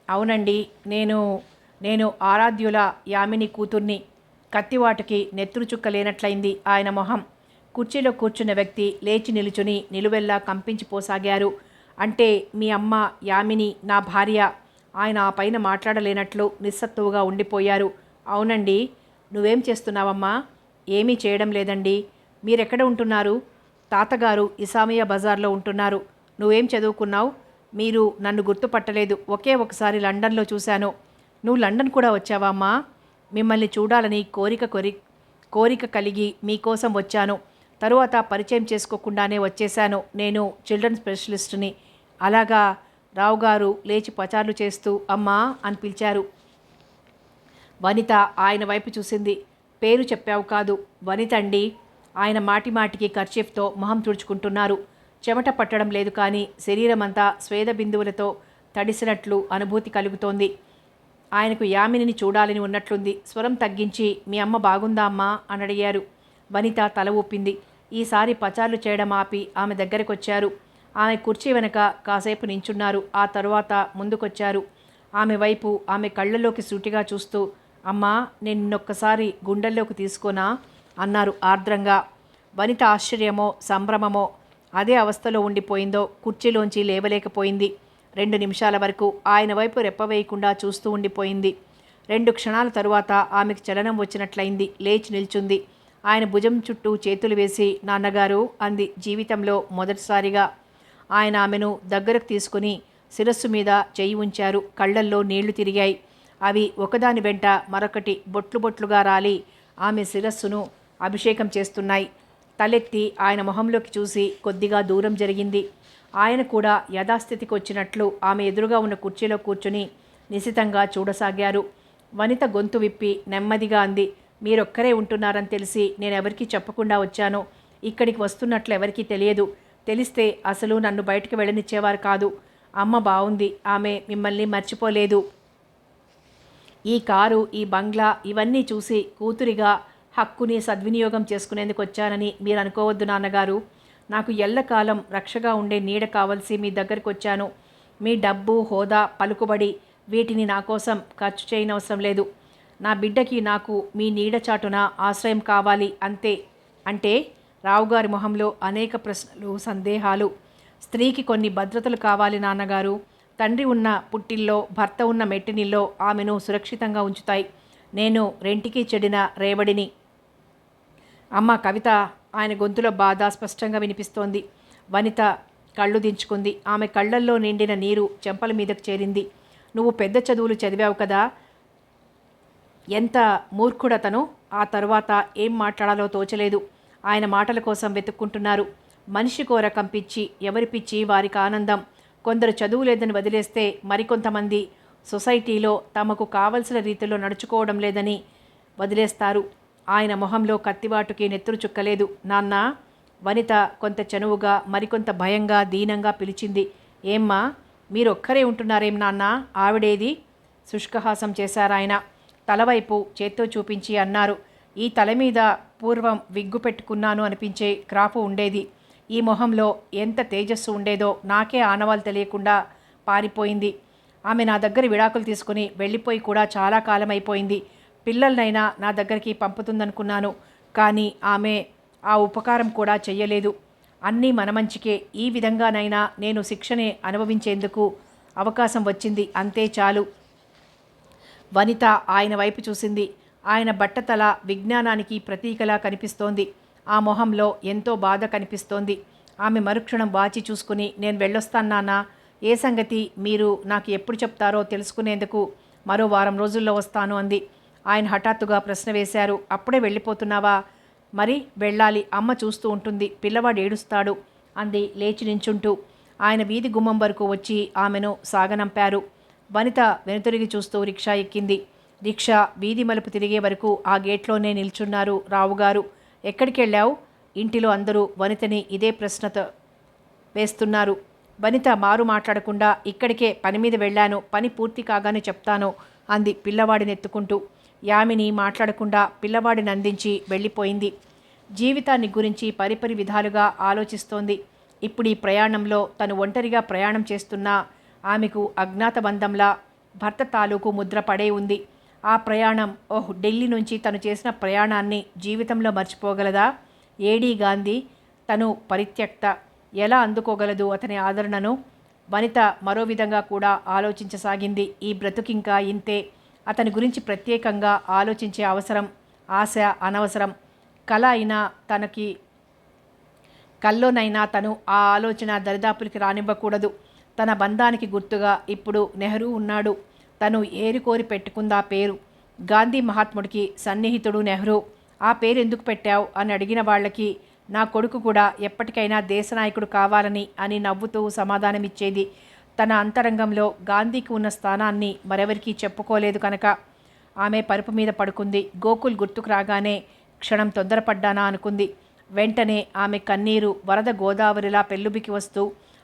అవునండి, నేను ఆరాధ్యుల యామిని కూతుర్ని. కత్తివాటుకి నెత్తురు చుక్క లేనట్లయింది ఆయన మొహం. కుర్చీలో కూర్చున్న వ్యక్తి లేచి నిలుచుని నిలువెల్లా కంపించిపోసాగారు. అంటే మీ అమ్మ యామిని నా భార్య? ఆయన ఆ పైన మాట్లాడలేనట్లు నిస్సత్తువుగా ఉండిపోయారు. అవునండి. నువ్వేం చేస్తున్నావమ్మా? ఏమీ చేయడం లేదండి. మీరెక్కడ ఉంటున్నారు? తాతగారు ఇసామియా బజార్లో ఉంటున్నారు. నువ్వేం చదువుకున్నావు? మీరు నన్ను గుర్తుపట్టలేదు. ఒకే ఒకసారి లండన్లో చూశాను. నువ్వు లండన్ కూడా వచ్చావా అమ్మా? మిమ్మల్ని చూడాలని కోరిక కలిగి మీకోసం వచ్చాను. తరువాత పరిచయం చేసుకోకుండానే వచ్చేశాను. నేను చిల్డ్రన్ స్పెషలిస్ట్ని. అలాగా? రావుగారు లేచి పచార్లు చేస్తూ అమ్మా అని పిలిచారు. వనిత ఆయన వైపు చూసింది. పేరు చెప్పావు కాదు, వనిత అండి. ఆయన మాటిమాటికి కర్చీఫ్తో మొహం తుడుచుకుంటున్నారు. చెమట పట్టడం లేదు, కానీ శరీరమంతా స్వేద బిందువులతో తడిసినట్లు అనుభూతి కలుగుతోంది. ఆయనకు యామినిని చూడాలని ఉన్నట్లుంది. స్వరం తగ్గించి, మీ అమ్మ బాగుందా అమ్మా అని అడిగారు. వనిత తల ఊపింది. ఈసారి పచార్లు చేయడం ఆపి ఆమె దగ్గరకొచ్చారు. ఆమె కుర్చీ వెనక కాసేపు నించున్నారు. ఆ తరువాత ముందుకొచ్చారు. ఆమె వైపు ఆమె కళ్ళలోకి సూటిగా చూస్తూ, అమ్మా, నేను నిన్నొక్కసారి గుండెల్లోకి తీసుకోనా అన్నారు ఆర్ద్రంగా. వనిత ఆశ్చర్యమో సంభ్రమమో అదే అవస్థలో ఉండిపోయిందో కుర్చీలోంచి లేవలేకపోయింది. 2 నిమిషాల వరకు ఆయన వైపు రెప్పవేయకుండా చూస్తూ ఉండిపోయింది. 2 క్షణాల తరువాత ఆమెకు చలనం వచ్చినట్లయింది. లేచి నిల్చుంది. ఆయన భుజం చుట్టూ చేతులు వేసి, నాన్నగారు అంది జీవితంలో మొదటిసారిగా. ఆయన ఆమెను దగ్గరకు తీసుకుని శిరస్సు మీద చెయ్యి ఉంచారు. కళ్ళల్లో నీళ్లు తిరిగాయి. అవి ఒకదాని వెంట మరొకటి బొట్లు బొట్లుగా రాలి ఆమె శిరస్సును అభిషేకం చేస్తున్నాయి. తలెత్తి ఆయన మొహంలోకి చూసి కొద్దిగా దూరం జరిగింది. ఆయన కూడా యథాస్థితికి వచ్చినట్లు ఆమె ఎదురుగా ఉన్న కుర్చీలో కూర్చుని నిశితంగా చూడసాగారు. వనిత గొంతు విప్పి నెమ్మదిగా అంది, మీరొక్కరే ఉంటున్నారని తెలిసి నేనెవరికీ చెప్పకుండా వచ్చాను. ఇక్కడికి వస్తున్నట్లు ఎవరికీ తెలియదు. తెలిస్తే అసలు నన్ను బయటకు వెళ్ళనిచ్చేవారు కాదు. అమ్మ బావుంది, ఆమె మిమ్మల్ని మర్చిపోలేదు. ఈ కారు, ఈ బంగ్లా ఇవన్నీ చూసి కూతురిగా హక్కుని సద్వినియోగం చేసుకునేందుకు వచ్చానని మీరు అనుకోవద్దు నాన్నగారు. నాకు ఎల్లకాలం రక్షగా ఉండే నీడ కావలసి మీ దగ్గరికి వచ్చాను. మీ డబ్బు, హోదా, పలుకుబడి వీటిని నా కోసం ఖర్చు చేయనవసరం లేదు. నా బిడ్డకి నాకు మీ నీడ చాటున ఆశ్రయం కావాలి అంతే. అంటే రావుగారి మొహంలో అనేక ప్రశ్నలు, సందేహాలు. స్త్రీకి కొన్ని భద్రతలు కావాలి నాన్నగారు. తండ్రి ఉన్న పుట్టిల్లో, భర్త ఉన్న మెట్టినిల్లో ఆమెను సురక్షితంగా ఉంచుతాయి. నేను రెంటికి చెడిన రేవడిని. అమ్మ కవిత, ఆయన గొంతులో బాధ స్పష్టంగా వినిపిస్తోంది. వనిత కళ్ళు దించుకుంది. ఆమె కళ్ళల్లో నిండిన నీరు చెంపల మీదకు చేరింది. నువ్వు పెద్ద చదువులు చదివావు కదా, ఎంత మూర్ఖుడతను. ఆ తరువాత ఏం మాట్లాడాలో తోచలేదు. ఆయన మాటల కోసం వెతుక్కుంటున్నారు. మనిషి కోర కంపిచ్చి ఎవరి పిచ్చి వారికి ఆనందం. కొందరు చదువు లేదని వదిలేస్తే మరికొంతమంది సొసైటీలో తమకు కావలసిన రీతిలో నడుచుకోవడం లేదని వదిలేస్తారు. ఆయన మొహంలో కత్తివాటుకి నెత్తురు చుక్కలేదు. నాన్న, వనిత కొంత చనువుగా మరికొంత భయంగా దీనంగా పిలిచింది. ఏమ్మా, మీరొక్కరే ఉంటున్నారేం నాన్న, ఆవిడేది? శుష్కహాసం చేశారాయన. తలవైపు చేత్తో చూపించి అన్నారు, ఈ తల మీద పూర్వం విగ్గు పెట్టుకున్నాను అనిపించే క్రాపు ఉండేది. ఈ మొహంలో ఎంత తేజస్సు ఉండేదో నాకే ఆనవాలు తెలియకుండా పారిపోయింది. ఆమె నా దగ్గర విడాకులు తీసుకుని వెళ్ళిపోయి కూడా చాలా కాలం అయిపోయింది. పిల్లలనైనా నా దగ్గరికి పంపుతుందనుకున్నాను. కానీ ఆమె ఆ ఉపకారం కూడా చెయ్యలేదు. అన్నీ మన మంచికే. ఈ విధంగానైనా నేను శిక్షని అనుభవించేందుకు అవకాశం వచ్చింది, అంతే చాలు. వనిత ఆయన వైపు చూసింది. ఆయన బట్టతల విజ్ఞానానికి ప్రతీకలా కనిపిస్తోంది. ఆ మొహంలో ఎంతో బాధ కనిపిస్తోంది. ఆమె మరుక్షణం వాచి చూసుకుని, నేను వెళ్ళొస్తాను నాన్న. ఏ సంగతి మీరు నాకు ఎప్పుడు చెప్తారో తెలుసుకునేందుకు మరో వారం రోజుల్లో వస్తాను అంది. ఆయన హఠాత్తుగా ప్రశ్న వేశారు, అప్పుడే వెళ్ళిపోతున్నావా? మరి వెళ్ళాలి, అమ్మ చూస్తూ ఉంటుంది, పిల్లవాడు ఏడుస్తాడు అంది లేచి నించుంటూ. ఆయన వీధి గుమ్మం వరకు వచ్చి ఆమెను సాగనంపారు. వనిత వెనుతిరిగి చూస్తూ రిక్షా ఎక్కింది. రిక్షా వీధి మలుపు తిరిగే వరకు ఆ గేట్లోనే నిల్చున్నారు రావుగారు. ఎక్కడికి వెళ్ళావు? ఇంటిలో అందరూ వనితని ఇదే ప్రశ్నతో వేస్తున్నారు. వనిత మారు మాట్లాడకుండా, ఇక్కడికే పని మీద వెళ్ళాను, పని పూర్తి కాగానే చెప్తాను అంది పిల్లవాడిని ఎత్తుకుంటూ. యామిని మాట్లాడకుండా పిల్లవాడిని అందించి వెళ్ళిపోయింది. జీవితాన్ని గురించి పరిపరి విధాలుగా ఆలోచిస్తోంది. ఇప్పుడు ఈ ప్రయాణంలో తను ఒంటరిగా ప్రయాణం చేస్తున్నా ఆమెకు అజ్ఞాత బంధంలా భర్త తాలూకు ముద్ర పడే ఉంది. ఆ ప్రయాణం, ఢిల్లీ నుంచి తను చేసిన ప్రయాణాన్ని జీవితంలో మర్చిపోగలదా? ఏడీ గాంధీ తను పరిత్యక్త, ఎలా అందుకోగలదు అతని ఆదరణను? వనిత మరో విధంగా కూడా ఆలోచించసాగింది. ఈ బ్రతుకింకా ఇంతే. అతని గురించి ప్రత్యేకంగా ఆలోచించే అవసరం, ఆశ అనవసరం. కల అయినా తనకి కల్లోనైనా తను ఆ ఆలోచన దరిదాపులకి రానివ్వకూడదు. తన బంధానికి గుర్తుగా ఇప్పుడు నెహ్రూ ఉన్నాడు. తను ఏరికోరి పెట్టుకుందా పేరు. గాంధీ మహాత్ముడికి సన్నిహితుడు నెహ్రూ. ఆ పేరు ఎందుకు పెట్టావు అని అడిగిన వాళ్ళకి నా కొడుకు కూడా ఎప్పటికైనా దేశనాయకుడు కావాలని అని నవ్వుతూ సమాధానమిచ్చేది. తన అంతరంగంలో గాంధీకి ఉన్న స్థానాన్ని మరెవరికీ చెప్పుకోలేదు కనుక. ఆమె పరుపు మీద పడుకుంది. గోకుల్ గుర్తుకు రాగానే క్షణం తొందరపడ్డానా అనుకుంది. వెంటనే ఆమె కన్నీరు వరద గోదావరిలా పెళ్ళుబికి వస్తూ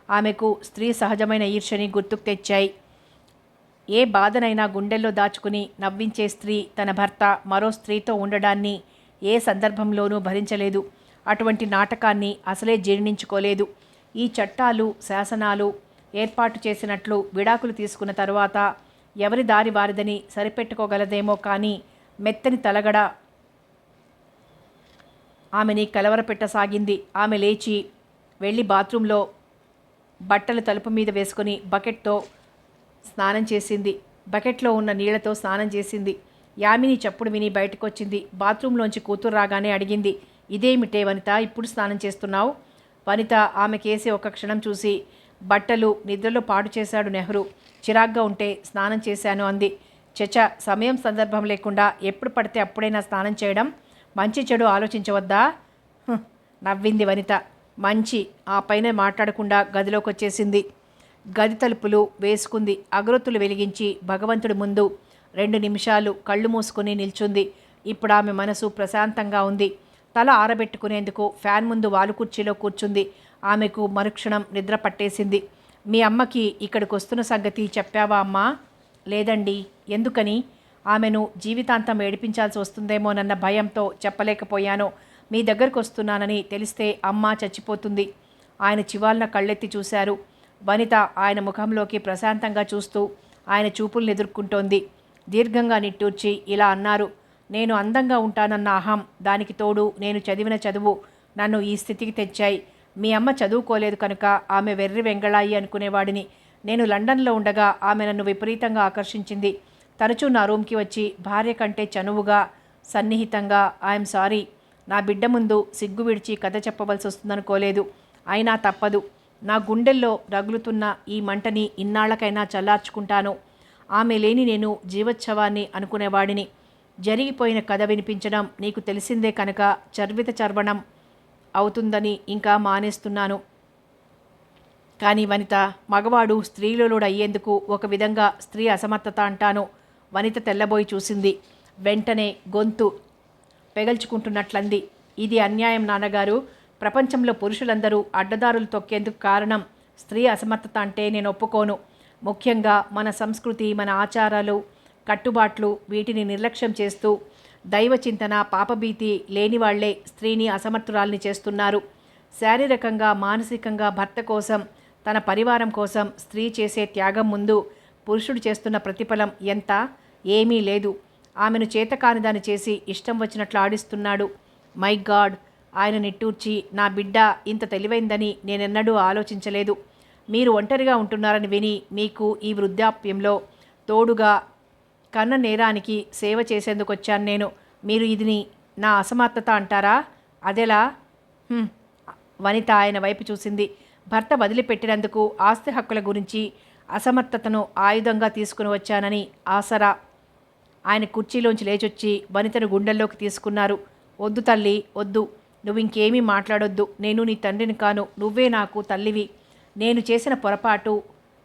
ఆమెకు స్త్రీ సహజమైన ఈర్ష్యని గుర్తుకు తెచ్చాయి. ఏ బాధనైనా గుండెల్లో దాచుకుని నవ్వించే స్త్రీ తన భర్త మరో స్త్రీతో ఉండడాన్ని ఏ సందర్భంలోనూ భరించలేదు. అటువంటి నాటకాన్ని అసలే జీర్ణించుకోలేదు. ఈ చట్టాలు శాసనాలు ఏర్పాటు చేసినట్లు విడాకులు తీసుకున్న తరువాత ఎవరి దారి వారిదని సరిపెట్టుకోగలదేమో కానీ మెత్తని తలగడ ఆమెని కలవరపెట్టసాగింది. ఆమె లేచి వెళ్ళి బాత్రూంలో బట్టలు తలుపు మీద వేసుకుని బకెట్తో స్నానం చేసింది. బకెట్లో ఉన్న నీళ్లతో స్నానం చేసింది. యామిని చప్పుడు విని బయటకొచ్చింది. బాత్రూంలోంచి కూతురు రాగానే అడిగింది, ఇదేమిటే వనిత, ఇప్పుడు స్నానం చేస్తున్నావు? వనిత ఆమె కేసి ఒక క్షణం చూసి, బట్టలు నిద్రలో పాడు చేశాడు నెహ్రూ, చిరాగ్గా ఉంటే స్నానం చేశాను అంది. చచ, సమయం సందర్భం లేకుండా ఎప్పుడు పడితే అప్పుడైనా స్నానం చేయడం? మంచి చెడు ఆలోచించవద్దా? నవ్వింది వనిత. మంచి. ఆ పైన మాట్లాడకుండా గదిలోకి వచ్చేసింది. గది తలుపులు వేసుకుంది. అగరొత్తులు వెలిగించి భగవంతుడి ముందు 2 నిమిషాలు కళ్ళు మూసుకుని నిల్చుంది. ఇప్పుడు ఆమె మనసు ప్రశాంతంగా ఉంది. తల ఆరబెట్టుకునేందుకు ఫ్యాన్ ముందు వాలు కుర్చీలో కూర్చుంది. ఆమెకు మరుక్షణం నిద్ర పట్టేసింది. మీ అమ్మకి ఇక్కడికి వస్తున్న సంగతి చెప్పావా అమ్మా? లేదండి. ఎందుకని? ఆమెను జీవితాంతం ఏడిపించాల్సి వస్తుందేమోనన్న భయంతో చెప్పలేకపోయాను. మీ దగ్గరకు వస్తున్నానని తెలిస్తే అమ్మ చచ్చిపోతుంది. ఆయన చివాల్న కళ్ళెత్తి చూశారు. వనిత ఆయన ముఖంలోకి ప్రశాంతంగా చూస్తూ ఆయన చూపుల్ని ఎదుర్కొంటోంది. దీర్ఘంగా నిట్టూర్చి ఇలా అన్నారు, నేను అందంగా ఉంటానన్న అహం, దానికి తోడు నేను చదివిన చదువు నన్ను ఈ స్థితికి తెచ్చాయి. మీ అమ్మ చదువుకోలేదు కనుక ఆమె వెర్రి వెంగళాయి అనుకునేవాడిని. నేను లండన్లో ఉండగా ఆమె నన్ను విపరీతంగా ఆకర్షించింది. తరచూ నా రూమ్కి వచ్చి భార్య కంటే చనువుగా, సన్నిహితంగా, ఐఎమ్ సారీ, నా బిడ్డ ముందు సిగ్గు విడిచి కథ చెప్పవలసి వస్తుందనుకోలేదు. అయినా తప్పదు. నా గుండెల్లో రగులుతున్న ఈ మంటని ఇన్నాళ్లకైనా చల్లార్చుకుంటాను. ఆమె లేని నేను జీవోత్సవాన్ని అనుకునేవాడిని. జరిగిపోయిన కథ వినిపించడం నీకు తెలిసిందే కనుక చర్విత చర్వణం అవుతుందని ఇంకా మానేస్తున్నాను. కానీ వనిత, మగవాడు స్త్రీలోడు అయ్యేందుకు ఒక విధంగా స్త్రీ అసమర్థత అంటాను. వనిత తెల్లబోయి చూసింది. వెంటనే గొంతు పెగల్చుకుంటున్నట్లంది. ఇది అన్యాయం నాన్నగారు. ప్రపంచంలో పురుషులందరూ అడ్డదారులు తొక్కేందుకు కారణం స్త్రీ అసమర్థత అంటే నేను ఒప్పుకోను. ముఖ్యంగా మన సంస్కృతి, మన ఆచారాలు, కట్టుబాట్లు, వీటిని నిర్లక్ష్యం చేస్తూ దైవచింతన, పాపభీతి లేని వాళ్లే స్త్రీని అసమర్థురాల్ని చేస్తున్నారు. శారీరకంగా, మానసికంగా భర్త కోసం, తన పరివారం కోసం స్త్రీ చేసే త్యాగం ముందు పురుషుడు చేస్తున్న ప్రతిఫలం ఎంత? ఏమీ లేదు. ఆమెను చేతకానిదాన్ని చేసి ఇష్టం వచ్చినట్లు ఆడిస్తున్నాడు. My God! ఆయన నిట్టూర్చి, నా బిడ్డ ఇంత తెలివైందని నేనెన్నడూ ఆలోచించలేదు. మీరు ఒంటరిగా ఉంటున్నారని విని మీకు ఈ వృద్ధాప్యంలో తోడుగా కన్న నేరానికి సేవ చేసేందుకు వచ్చాను నేను. మీరు ఇది నా అసమర్థత అంటారా? అదెలా? వనిత ఆయన వైపు చూసింది. భర్త వదిలిపెట్టినందుకు ఆస్తి హక్కుల గురించి అసమర్థతను ఆయుధంగా తీసుకుని వచ్చానని ఆసరా. ఆయన కుర్చీలోంచి లేచొచ్చి వనితను గుండెల్లోకి తీసుకున్నారు. వద్దు తల్లి, వద్దు. నువ్వు ఇంకేమీ మాట్లాడొద్దు. నేను నీ తండ్రిని కాను. నువ్వే నాకు తల్లివి. నేను చేసిన పొరపాటు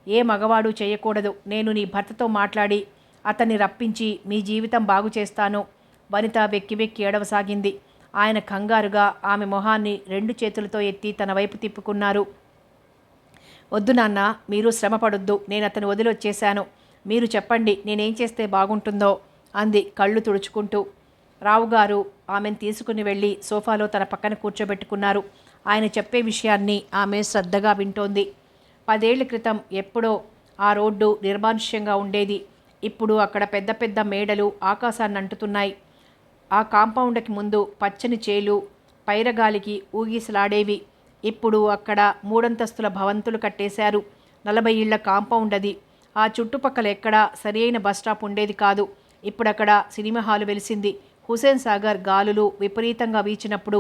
ఏ మగవాడు చేయకూడదు. నేను నీ భర్తతో మాట్లాడి అతన్ని రప్పించి మీ జీవితం బాగు చేస్తాను. వనిత వెక్కి వెక్కి ఏడవసాగింది. ఆయన కంగారుగా ఆమె మొహాన్ని 2 చేతులతో ఎత్తి తన వైపు తిప్పుకున్నారు. వద్దు నాన్న, మీరు శ్రమపడొద్దు. నేను అతను వదిలొచ్చేశాను. మీరు చెప్పండి, నేనేం చేస్తే బాగుంటుందో అంది కళ్ళు తుడుచుకుంటూ. రావుగారు ఆమెను తీసుకుని వెళ్ళి సోఫాలో తన పక్కన కూర్చోబెట్టుకున్నారు. ఆయన చెప్పే విషయాన్ని ఆమె శ్రద్ధగా వింటోంది. 10 ఏళ్ల క్రితం ఎప్పుడో ఆ రోడ్డు నిర్మానుష్యంగా ఉండేది. ఇప్పుడు అక్కడ పెద్ద పెద్ద మేడలు ఆకాశాన్ని అంటుతున్నాయి. ఆ కాంపౌండ్కి ముందు పచ్చని చేలు పైరగాలికి ఊగిసలాడేవి. ఇప్పుడు అక్కడ 3 అంతస్తుల భవంతులు కట్టేశారు. 40 ఇళ్ల కాంపౌండ్ అది. ఆ చుట్టుపక్కల ఎక్కడా సరియైన బస్టాప్ ఉండేది కాదు. ఇప్పుడక్కడ సినిమా హాలు వెలిసింది. హుసేన్ సాగర్ గాలులు విపరీతంగా వీచినప్పుడు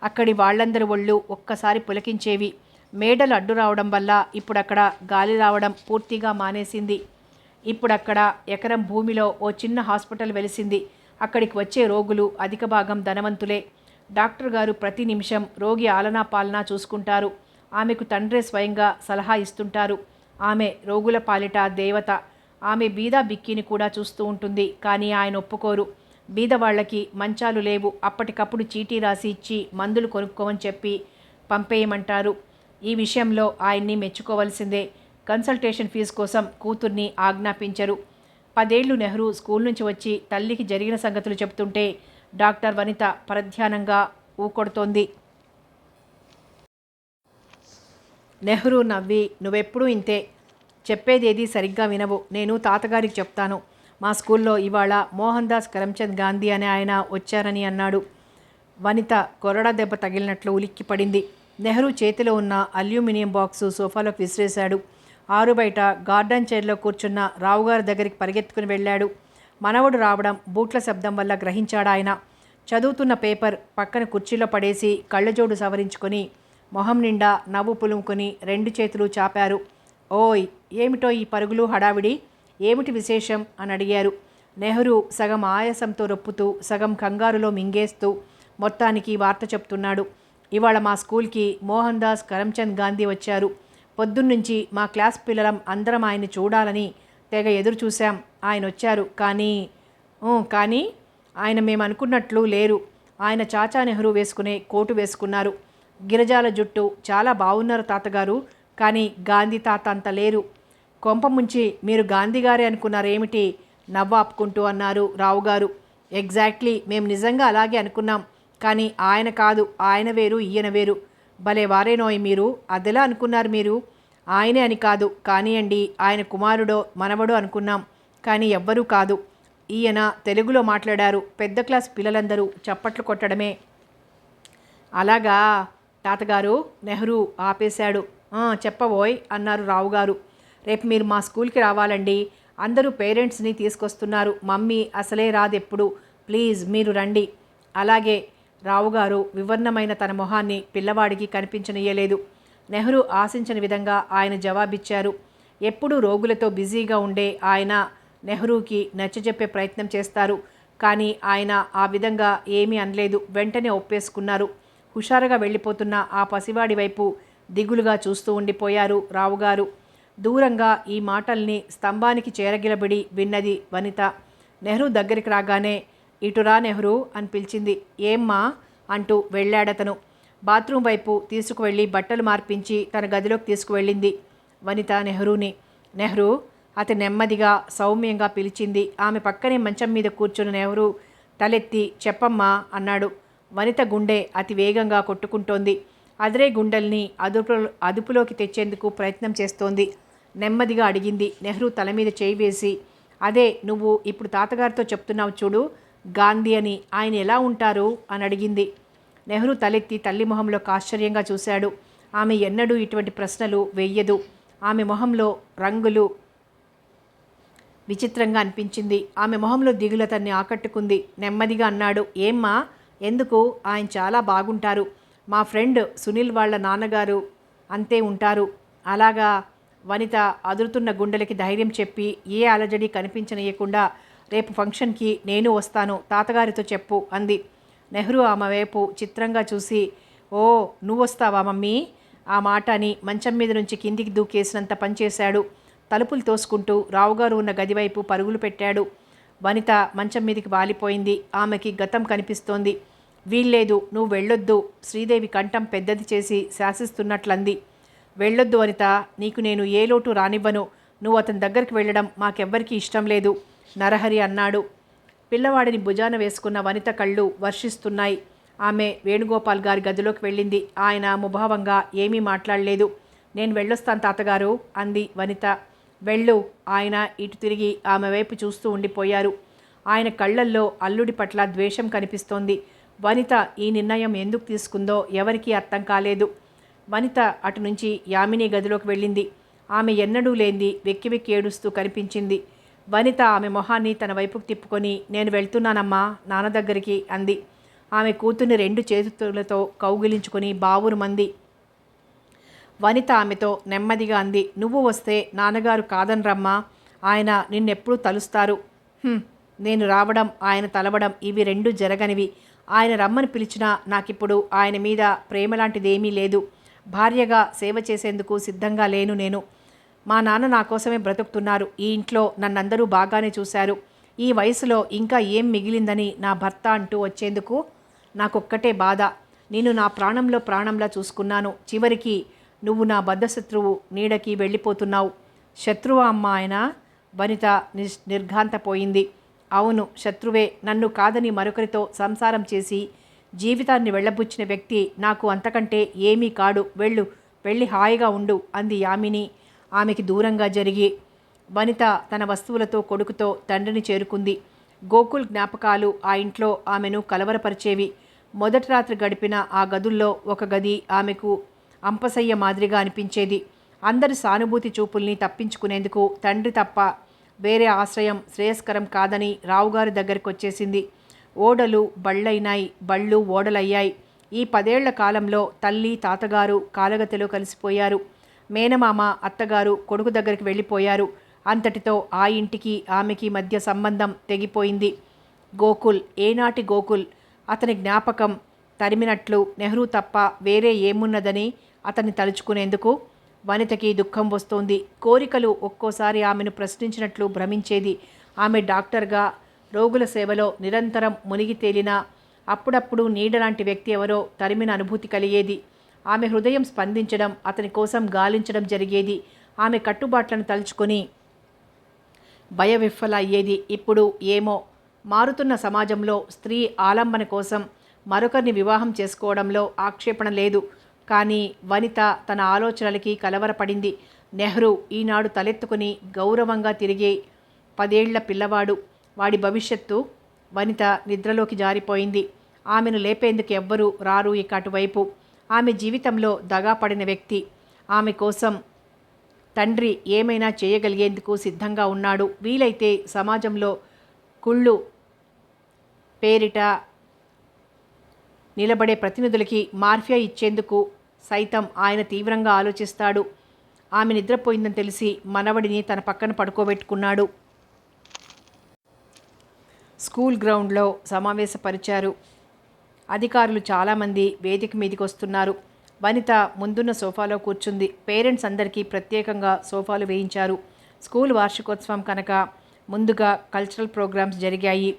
అక్కడి వాళ్లందరి ఒళ్ళు ఒక్కసారి పులకించేవి. మేడలు అడ్డు రావడం వల్ల ఇప్పుడక్కడ గాలి రావడం పూర్తిగా మానేసింది. ఇప్పుడక్కడ ఎకరం భూమిలో ఓ చిన్న హాస్పిటల్ వెలిసింది. అక్కడికి వచ్చే రోగులు అధిక భాగం ధనవంతులే. డాక్టర్ గారు ప్రతి నిమిషం రోగి ఆలనా పాలనా చూసుకుంటారు. ఆమెకు తండ్రే స్వయంగా సలహా ఇస్తుంటారు. ఆమె రోగుల పాలిట దేవత. ఆమె బీద బిక్కిని కూడా చూస్తూ ఉంటుంది. కానీ ఆయన ఒప్పుకోరు. బీదవాళ్లకి మంచాలు లేవు. అప్పటికప్పుడు చీటీ రాసి ఇచ్చి మందులు కొనుక్కోమని చెప్పి పంపేయమంటారు. ఈ విషయంలో ఆయన్ని మెచ్చుకోవాల్సిందే. కన్సల్టేషన్ ఫీజు కోసం కూతుర్ని ఆజ్ఞాపించరు. 10 ఏళ్లు నెహ్రూ స్కూల్ నుంచి వచ్చి తల్లికి జరిగిన సంగతులు చెబుతుంటే డాక్టర్ వనిత పరధ్యానంగా ఊకొడుతోంది. నెహ్రూ నవ్వి, నువ్వెప్పుడూ ఇంతే, చెప్పేదేది సరిగ్గా వినవు. నేను తాతగారికి చెప్తాను. మా స్కూల్లో ఇవాళ మోహన్ దాస్ కరమ్చంద్ గాంధీ అనే ఆయన వచ్చారని అన్నాడు. వనిత కొరడా దెబ్బ తగిలినట్లు ఉలిక్కిపడింది. నెహ్రూ చేతిలో ఉన్న అల్యూమినియం బాక్సు సోఫాలోకి విసిరేశాడు. ఆరు బయట గార్డెన్ చైర్లో కూర్చున్న రావుగారి దగ్గరికి పరిగెత్తుకుని వెళ్ళాడు. మనవడు రావడం బూట్ల శబ్దం వల్ల గ్రహించాడాయన. చదువుతున్న పేపర్ పక్కన కుర్చీలో పడేసి కళ్ళజోడు సవరించుకొని మొహం నిండా నవ్వు పులుముకొని రెండు చేతులు చాపారు. ఓయ్, ఏమిటో ఈ పరుగులు హడావిడి, ఏమిటి విశేషం అని అడిగారు. నెహ్రూ సగం ఆయాసంతో రొప్పుతూ సగం కంగారులో మింగేస్తూ మొత్తానికి వార్త చెప్తున్నాడు. ఇవాళ మా స్కూల్కి మోహన్ దాస్ కరమ్చంద్ గాంధీ వచ్చారు. పొద్దున్నుంచి మా క్లాస్ పిల్లలం అందరం ఆయన్ని చూడాలని తెగ ఎదురు చూశాం. ఆయన వచ్చారు, కానీ ఆయన మేము అనుకున్నట్లు లేరు. ఆయన చాచా నెహ్రూ వేసుకునే కోటు వేసుకున్నారు. గిరజాల జుట్టు, చాలా బాగున్నారు తాతగారు, కానీ గాంధీ తాత అంత లేరు. కొంప ముంచి మీరు గాంధీగారే అనుకున్నారేమిటి, నవ్వాపుకుంటూ అన్నారు రావుగారు. ఎగ్జాక్ట్లీ, మేము నిజంగా అలాగే అనుకున్నాం, కానీ ఆయన కాదు, ఆయన వేరు ఈయన వేరు. భలే వారేనోయ్ మీరు, అదెలా అనుకున్నారు మీరు? ఆయనే అని కాదు కానియండి, ఆయన కుమారుడో మనవడో అనుకున్నాం, కానీ ఎవ్వరూ కాదు. ఈయన తెలుగులో మాట్లాడారు. పెద్ద క్లాస్ పిల్లలందరూ చప్పట్లు కొట్టడమే. అలాగా తాతగారు, నెహ్రూ ఆపేశాడు. చెప్పబోయ్ అన్నారు రావుగారు. రేపు మీరు మా స్కూల్కి రావాలండి. అందరూ పేరెంట్స్ని తీసుకొస్తున్నారు. మమ్మీ అసలే రాదెప్పుడు. ప్లీజ్ మీరు రండి. అలాగే. రావుగారు వివర్ణమైన తన మొహాన్ని పిల్లవాడికి కనిపించనీయలేదు. నెహ్రూ ఆశించిన విధంగా ఆయన జవాబిచ్చారు. ఎప్పుడూ రోగులతో బిజీగా ఉండే ఆయన నెహ్రూకి నచ్చజెప్పే ప్రయత్నం చేస్తారు. కానీ ఆయన ఆ విధంగా ఏమీ అనలేదు. వెంటనే ఒప్పేసుకున్నారు. హుషారుగా వెళ్ళిపోతున్న ఆ పసివాడి వైపు దిగులుగా చూస్తూ ఉండిపోయారు రావుగారు. దూరంగా ఈ మాటల్ని స్తంభానికి చేరగిలబడి విన్నది వనిత. నెహ్రూ దగ్గరికి రాగానే, ఇటురా నెహ్రూ అని పిలిచింది. ఏమ్మా అంటూ వెళ్ళాడతను. బాత్రూం వైపు తీసుకువెళ్ళి బట్టలు మార్పించి తన గదిలోకి తీసుకువెళ్ళింది వనిత నెహ్రూని. నెహ్రూ అతి నెమ్మదిగా సౌమ్యంగా పిలిచింది. ఆమె పక్కనే మంచం మీద కూర్చున్న నెహ్రూ తలెత్తి చెప్పమ్మా అన్నాడు. వనిత గుండె అతి వేగంగా కొట్టుకుంటోంది. అదిరే గుండెల్ని అదుపులోకి తెచ్చేందుకు ప్రయత్నం చేస్తోంది. నెమ్మదిగా అడిగింది. నెహ్రూ తల మీద చేయి వేసి, అదే నువ్వు ఇప్పుడు తాతగారితో చెప్తున్నావు చూడు, గాంధీ అని, ఆయన ఎలా ఉంటారు అని అడిగింది. నెహ్రూ తలెత్తి తల్లి మొహంలోకి ఆశ్చర్యంగా చూశాడు. ఆమె ఎన్నడూ ఇటువంటి ప్రశ్నలు వెయ్యదు. ఆమె మొహంలో రంగులు విచిత్రంగా అనిపించింది. ఆమె మొహంలో దిగులు అతన్ని ఆకట్టుకుంది. నెమ్మదిగా అన్నాడు. ఏమ్మా, ఎందుకు? ఆయన చాలా బాగుంటారు. మా ఫ్రెండ్ సునీల్ వాళ్ళ నాన్నగారు అంతే ఉంటారు. అలాగా. వనిత అదురుతున్న గుండెలకి ధైర్యం చెప్పి, ఏ అలజడి కనిపించనీయకుండా, రేపు ఫంక్షన్కి నేను వస్తాను, తాతగారితో చెప్పు అంది. నెహ్రూ ఆమె వైపు చిత్రంగా చూసి, ఓ నువ్వొస్తావా మమ్మీ? ఆ మాట అని మంచం మీద నుంచి కిందికి దూకేసినంత పనిచేశాడు. తలుపులు తోసుకుంటూ రావుగారు ఉన్న గదివైపు పరుగులు పెట్టాడు. వనిత మంచం మీదకి వాలిపోయింది. ఆమెకి గతం కనిపిస్తోంది. వీల్లేదు, నువ్వు వెళ్ళొద్దు, శ్రీదేవి కంఠం పెద్దది చేసి శాసిస్తున్నట్లంది. వెళ్ళొద్దు వనిత, నీకు నేను ఏ లోటు రానివ్వను. నువ్వు అతని దగ్గరికి వెళ్ళడం మాకెవ్వరికీ ఇష్టం లేదు నరహరి అన్నాడు. పిల్లవాడిని భుజాన వేసుకున్న వనిత కళ్ళు వర్షిస్తున్నాయి. ఆమె వేణుగోపాల్ గారి గదిలోకి వెళ్ళింది. ఆయన ముభావంగా ఏమీ మాట్లాడలేదు. నేను వెళ్ళొస్తాను తాతగారు అంది వనిత. వెళ్ళు. ఆయన ఇటు తిరిగి ఆమె వైపు చూస్తూ ఉండిపోయారు. ఆయన కళ్ళల్లో అల్లుడి పట్ల ద్వేషం కనిపిస్తోంది. వనిత ఈ నిర్ణయం ఎందుకు తీసుకుందో ఎవరికీ అర్థం కాలేదు. వనిత అటు నుంచి యామిని గదిలోకి వెళ్ళింది. ఆమె ఎన్నడూ లేంది వెక్కి వెక్కి ఏడుస్తూ కనిపించింది. వనిత ఆమె మొహాన్ని తన వైపుకు తిప్పుకొని, నేను వెళ్తున్నానమ్మా నాన్న దగ్గరికి అంది. ఆమె కూతుర్ని రెండు చేతులతో కౌగిలించుకొని బావురుమంది. వనిత ఆమెతో నెమ్మదిగా అంది. నువ్వు వస్తే నాన్నగారు కాదనరమ్మా, ఆయన నిన్నెప్పుడూ తలుస్తారు. నేను రావడం, ఆయన తలవడం ఇవి రెండు జరగనివి. ఆయన రమ్మని పిలిచినా నాకిప్పుడు ఆయన మీద ప్రేమ లాంటిదేమీ లేదు. భార్యగా సేవ చేసేందుకు సిద్ధంగా లేను నేను. మా నాన్న నా కోసమే బ్రతుకుతున్నారు. ఈ ఇంట్లో నన్నందరూ బాగానే చూశారు. ఈ వయసులో ఇంకా ఏం మిగిలిందని నా భర్త అంటూ వచ్చేందుకు నాకొక్కటే బాధ. నేను నా ప్రాణంలో ప్రాణంలా చూసుకున్నాను. చివరికి నువ్వు నా బద్ధశత్రువు నీడకి వెళ్ళిపోతున్నావు. శత్రువా అమ్మ ఆయన? వనిత నిర్ఘాంతపోయింది. అవును, శత్రువే. నన్ను కాదని మరొకరితో సంసారం చేసి జీవితాన్ని వెళ్ళబుచ్చిన వ్యక్తి నాకు అంతకంటే ఏమీ కాడు. వెళ్ళు, వెళ్ళి హాయిగా ఉండు అంది యామిని ఆమెకి దూరంగా జరిగి. వనిత తన వస్తువులతో కొడుకుతో తండ్రిని చేరుకుంది. గోకుల్ జ్ఞాపకాలు ఆ ఇంట్లో ఆమెను కలవరపరిచేవి. మొదటి రాత్రి గడిపిన ఆ గదుల్లో ఒక గది ఆమెకు అంపసయ్య మాదిరిగా అనిపించేది. అందరి సానుభూతి చూపుల్ని తప్పించుకునేందుకు తండ్రి తప్ప వేరే ఆశ్రయం శ్రేయస్కరం కాదని రావుగారి దగ్గరికి వచ్చేసింది. ఓడలు బళ్ళైనాయి, బళ్ళు ఓడలయ్యాయి. ఈ 10 ఏళ్ల కాలంలో తల్లి తాతగారు కాలగతిలో కలిసిపోయారు. మేనమామ అత్తగారు కొడుకు దగ్గరికి వెళ్ళిపోయారు. అంతటితో ఆ ఇంటికి ఆమెకి మధ్య సంబంధం తెగిపోయింది. గోకుల్, ఏనాటి గోకుల్, అతని జ్ఞాపకం తరిమినట్లు నెహ్రూ తప్ప వేరే ఏమున్నదని అతన్ని తలుచుకునేందుకు వనితకి దుఃఖం వస్తోంది. కోరికలు ఒక్కోసారి ఆమెను ప్రశ్నించినట్లు భ్రమించేది. ఆమె డాక్టర్గా రోగుల సేవలో నిరంతరం మునిగి తేలినా అప్పుడప్పుడు నీడలాంటి వ్యక్తి ఎవరో తరిమిన అనుభూతి కలిగేది. ఆమె హృదయం స్పందించడం, అతని కోసం గాలించడం జరిగేది. ఆమె కట్టుబాట్లను తలుచుకొని భయవిఫ్ఫల అయ్యేది. ఇప్పుడు ఏమో, మారుతున్న సమాజంలో స్త్రీ ఆలంబన కోసం మరొకరిని వివాహం చేసుకోవడంలో ఆక్షేపణ లేదు. కానీ వనిత తన ఆలోచనలకి కలవరపడింది. నెహ్రూ ఈనాడు తలెత్తుకుని గౌరవంగా తిరిగే 10 ఏళ్ల పిల్లవాడు. వాడి భవిష్యత్తు. వనిత నిద్రలోకి జారిపోయింది. ఆమెను లేపేందుకు ఎవ్వరూ రారు ఇక అటువైపు. ఆమె జీవితంలో దగా పడిన వ్యక్తి. ఆమె కోసం తండ్రి ఏమైనా చేయగలిగేందుకు సిద్ధంగా ఉన్నాడు. వీలైతే సమాజంలో కుళ్ళు పేరిట నిలబడే ప్రతినిధులకి మార్ఫియా ఇచ్చేందుకు సైతం ఆయన తీవ్రంగా ఆలోచిస్తాడు. ఆమె నిద్రపోయిందని తెలిసి మనవడిని తన పక్కన పడుకోబెట్టుకున్నాడు. స్కూల్ గ్రౌండ్లో సమావేశపరిచారు. అధికారులు చాలామంది వేదిక మీదకి వస్తున్నారు. వనిత ముందున్న సోఫాలో కూర్చుంది. పేరెంట్స్ అందరికీ ప్రత్యేకంగా సోఫాలు వేయించారు. స్కూల్ వార్షికోత్సవం కనుక ముందుగా కల్చరల్ ప్రోగ్రామ్స్ జరిగాయి.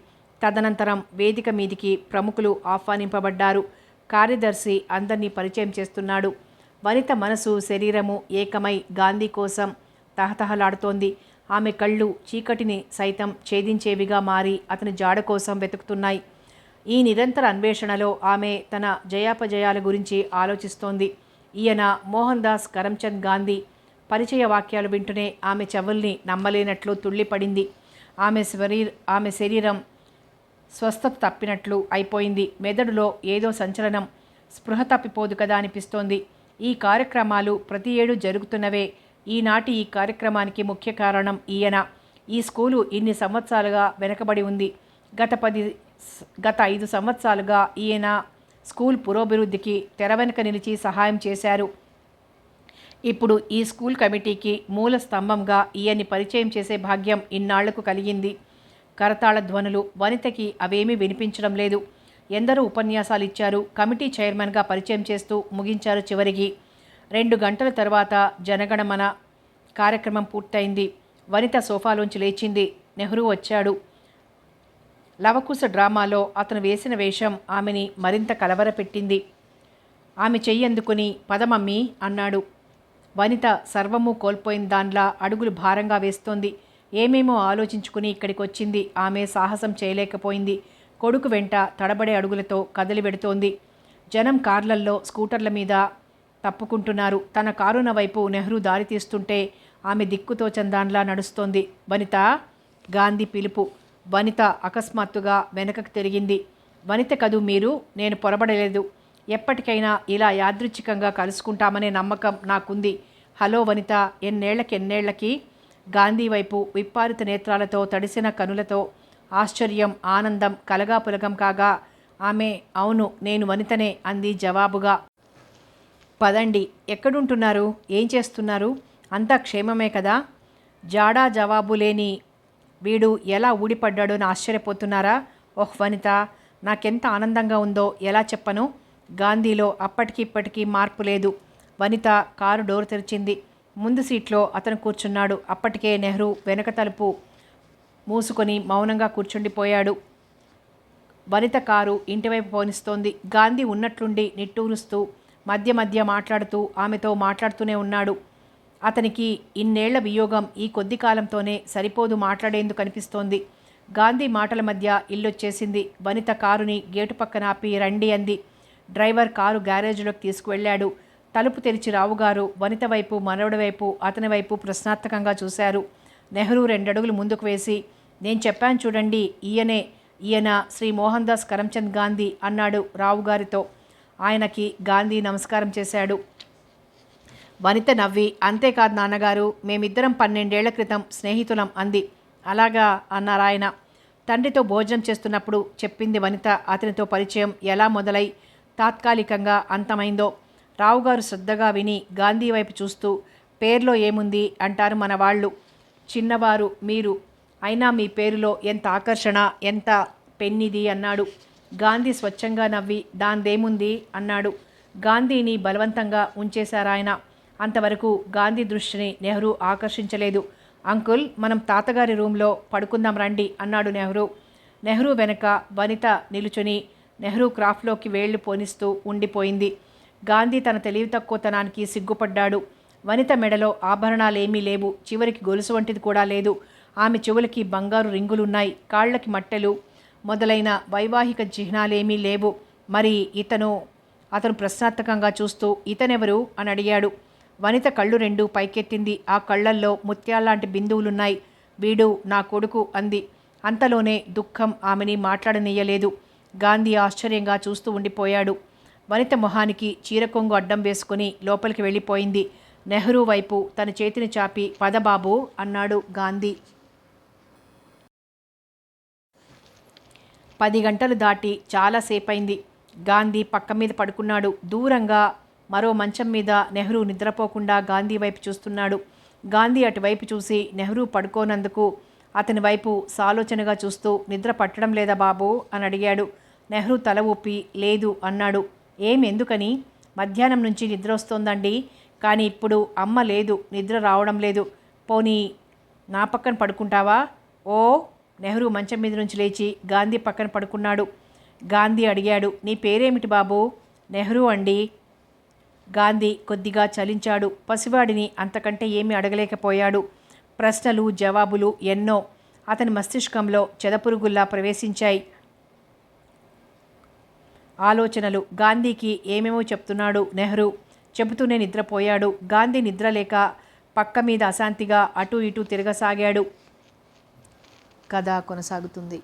తదనంతరం వేదిక మీదికి ప్రముఖులు ఆహ్వానింపబడ్డారు. కార్యదర్శి అందరినీ పరిచయం చేస్తున్నాడు. వనిత మనసు శరీరము ఏకమై గాంధీ కోసం తహతహలాడుతోంది. ఆమె కళ్ళు చీకటిని సైతం ఛేదించేవిగా మారి అతని జాడ కోసం వెతుకుతున్నాయి. ఈ నిరంతర అన్వేషణలో ఆమె తన జయాపజయాల గురించి ఆలోచిస్తోంది. ఈయన మోహన్ దాస్ కరమ్చంద్ గాంధీ. పరిచయ వాక్యాలు వింటూనే ఆమె చెవుల్ని నమ్మలేనట్లు తుళ్ళిపడింది. ఆమె శరీరం స్వస్థత తప్పినట్లు అయిపోయింది. మెదడులో ఏదో సంచలనం. స్పృహ తప్పిపోదు కదా అనిపిస్తోంది. ఈ కార్యక్రమాలు ప్రతి ఏడు జరుగుతున్నవే. ఈనాటి ఈ కార్యక్రమానికి ముఖ్య కారణం ఈయన. ఈ స్కూలు ఇన్ని సంవత్సరాలుగా వెనకబడి ఉంది. గత 5 సంవత్సరాలుగా ఈయన స్కూల్ పురోభివృద్ధికి తెర వెనుక నిలిచి సహాయం చేశారు. ఇప్పుడు ఈ స్కూల్ కమిటీకి మూల స్తంభంగా ఈయన్ని పరిచయం చేసే భాగ్యం ఇన్నాళ్లకు కలిగింది. కరతాళ ధ్వనులు. వనితకి అవేమీ వినిపించడం లేదు. ఎందరో ఉపన్యాసాలు ఇచ్చారు. కమిటీ చైర్మన్గా పరిచయం చేస్తూ ముగించారు. చివరికి 2 గంటల తర్వాత జనగణమన కార్యక్రమం పూర్తయింది. వనిత సోఫాలోంచి లేచింది. నెహ్రూ వచ్చాడు. లవకుశ డ్రామాలో అతను వేసిన వేషం ఆమెని మరింత కలవరపెట్టింది. ఆమె చెయ్యి అందుకుని పదమమ్మీ అన్నాడు. వనిత సర్వము కోల్పోయిన దానిలా అడుగులు భారంగా వేస్తోంది. ఏమేమో ఆలోచించుకుని ఇక్కడికి వచ్చింది. ఆమె సాహసం చేయలేకపోయింది. కొడుకు వెంట తడబడే అడుగులతో కదలి వెడుతోంది. జనం కార్లల్లో స్కూటర్ల మీద తప్పుకుంటున్నారు. తన కారున వైపు నెహ్రూ దారి తీస్తుంటే ఆమె దిక్కుతోచందాన్లా నడుస్తోంది. వనిత, గాంధీ పిలుపు. వనిత అకస్మాత్తుగా వెనకకు తిరిగింది. వనిత కదూ మీరు? నేను పొరబడలేదు. ఎప్పటికైనా ఇలా యాదృచ్ఛికంగా కలుసుకుంటామనే నమ్మకం నాకుంది. హలో వనిత, ఎన్నేళ్లకి? గాంధీ వైపు విప్పారిత నేత్రాలతో తడిసిన కనులతో ఆశ్చర్యం, ఆనందం కలగాపులగం కాగా ఆమె అవును నేను వనితనే అంది జవాబుగా. పదండి. ఎక్కడుంటున్నారు? ఏం చేస్తున్నారు? అంతా క్షేమమే కదా? జాడా జవాబు లేని వీడు ఎలా ఊడిపడ్డాడో అని ఆశ్చర్యపోతున్నారా? ఓహ్ వనిత, నాకెంత ఆనందంగా ఉందో ఎలా చెప్పను. గాంధీలో అప్పటికిప్పటికీ మార్పు లేదు. వనిత కారు డోర్ తెరిచింది. ముందు సీట్లో అతను కూర్చున్నాడు. అప్పటికే నెహ్రూ వెనక తలుపు మూసుకొని మౌనంగా కూర్చుండిపోయాడు. వనిత కారు ఇంటివైపు పోనిస్తోంది. గాంధీ ఉన్నట్లుండి నిట్టూరుస్తూ మధ్య మధ్య మాట్లాడుతూ ఆమెతో మాట్లాడుతూనే ఉన్నాడు. అతనికి ఇన్నేళ్ల వియోగం ఈ కొద్ది కాలంతోనే సరిపోదు మాట్లాడేందుకు అనిపిస్తోంది. గాంధీ మాటల మధ్య ఇల్లొచ్చేసింది. వనిత కారుని గేటు పక్కన ఆపి రండి అంది. డ్రైవర్ కారు గ్యారేజ్లోకి తీసుకువెళ్ళాడు. తలుపు తెరిచి రావుగారు వనిత వైపు, మనవడి వైపు, అతని వైపు ప్రశ్నార్థకంగా చూశారు. నెహ్రూ 2 అడుగులు ముందుకు వేసి, నేను చెప్పాను చూడండి, ఈయన శ్రీ మోహన్ దాస్ కరమ్చంద్ గాంధీ అన్నాడు రావుగారితో. ఆయనకి గాంధీ నమస్కారం చేశాడు. వనిత నవ్వి, అంతేకాదు నాన్నగారు, మేమిద్దరం 12 ఏళ్ల క్రితం స్నేహితులం అంది. అలాగా అన్నారాయన. తండ్రితో భోజనం చేస్తున్నప్పుడు చెప్పింది వనిత. అతనితో పరిచయం ఎలా మొదలై తాత్కాలికంగా అంతమైందో రావుగారు శ్రద్ధగా విని గాంధీ వైపు చూస్తూ, పేర్లో ఏముంది అంటారు మన వాళ్ళు, చిన్నవారు మీరు, అయినా మీ పేరులో ఎంత ఆకర్షణ, ఎంత పెన్నిది అన్నాడు. గాంధీ స్వచ్ఛంగా నవ్వి, దాందేముంది అన్నాడు. గాంధీని బలవంతంగా ఉంచేశారాయన. అంతవరకు గాంధీ దృష్టిని నెహ్రూ ఆకర్షించలేదు. అంకుల్, మనం తాతగారి రూమ్లో పడుకుందాం రండి అన్నాడు నెహ్రూ. నెహ్రూ వెనక వనిత నిలుచుని నెహ్రూ క్రాఫ్ట్లోకి వేళ్లు పోనిస్తూ ఉండిపోయింది. గాంధీ తన తెలివి తక్కువతనానికి సిగ్గుపడ్డాడు. వనిత మెడలో ఆభరణాలేమీ లేవు, చివరికి గొలుసు వంటిది కూడా లేదు. ఆమె చెవులకి బంగారు రింగులున్నాయి, కాళ్ళకి మట్టెలు మొదలైన వైవాహిక చిహ్నాలేమీ లేవు. మరి అతను ప్రశ్నార్థకంగా చూస్తూ, ఇతనెవరు అని అడిగాడు. వనిత కళ్ళు 2 పైకెత్తింది. ఆ కళ్ళల్లో ముత్యాల్లాంటి బిందువులున్నాయి. వీడు నా కొడుకు అంది. అంతలోనే దుఃఖం ఆమెని మాట్లాడనీయలేదు. గాంధీ ఆశ్చర్యంగా చూస్తూ ఉండిపోయాడు. వనిత మొహానికి చీరకొంగు అడ్డం వేసుకుని లోపలికి వెళ్ళిపోయింది. నెహ్రూ వైపు తన చేతిని చాపి, పదబాబు అన్నాడు గాంధీ. 10 గంటలు దాటి చాలాసేపైంది. గాంధీ పక్క మీద పడుకున్నాడు. దూరంగా మరో మంచం మీద నెహ్రూ నిద్రపోకుండా గాంధీ వైపు చూస్తున్నాడు. గాంధీ అటువైపు చూసి నెహ్రూ పడుకోనందుకు అతని వైపు సాలోచనగా చూస్తూ, నిద్ర పట్టడం లేదా బాబు అని అడిగాడు. నెహ్రూ తల ఊపి, లేదు అన్నాడు. ఎందుకని? మధ్యాహ్నం నుంచి నిద్ర వస్తోందండి, కానీ ఇప్పుడు అమ్మ లేదు, నిద్ర రావడం లేదు. పోనీ నా పక్కన పడుకుంటావా? ఓ. నెహ్రూ మంచం మీద నుంచి లేచి గాంధీ పక్కన పడుకున్నాడు. గాంధీ అడిగాడు, నీ పేరేమిటి బాబు? నెహ్రూ అండి. గాంధీ కొద్దిగా చలించాడు. పసివాడిని అంతకంటే ఏమీ అడగలేకపోయాడు. ప్రశ్నలు జవాబులు ఎన్నో అతని మస్తిష్కంలో చెదపురుగుల్లా ప్రవేశించాయి. ఆలోచనలు. గాంధీకి ఏమేమో చెప్తున్నాడు నెహ్రూ. చెబుతూనే నిద్రపోయాడు. గాంధీ నిద్రలేక పక్క మీద అశాంతిగా అటూ ఇటూ తిరగసాగాడు. కథ కొనసాగుతుంది.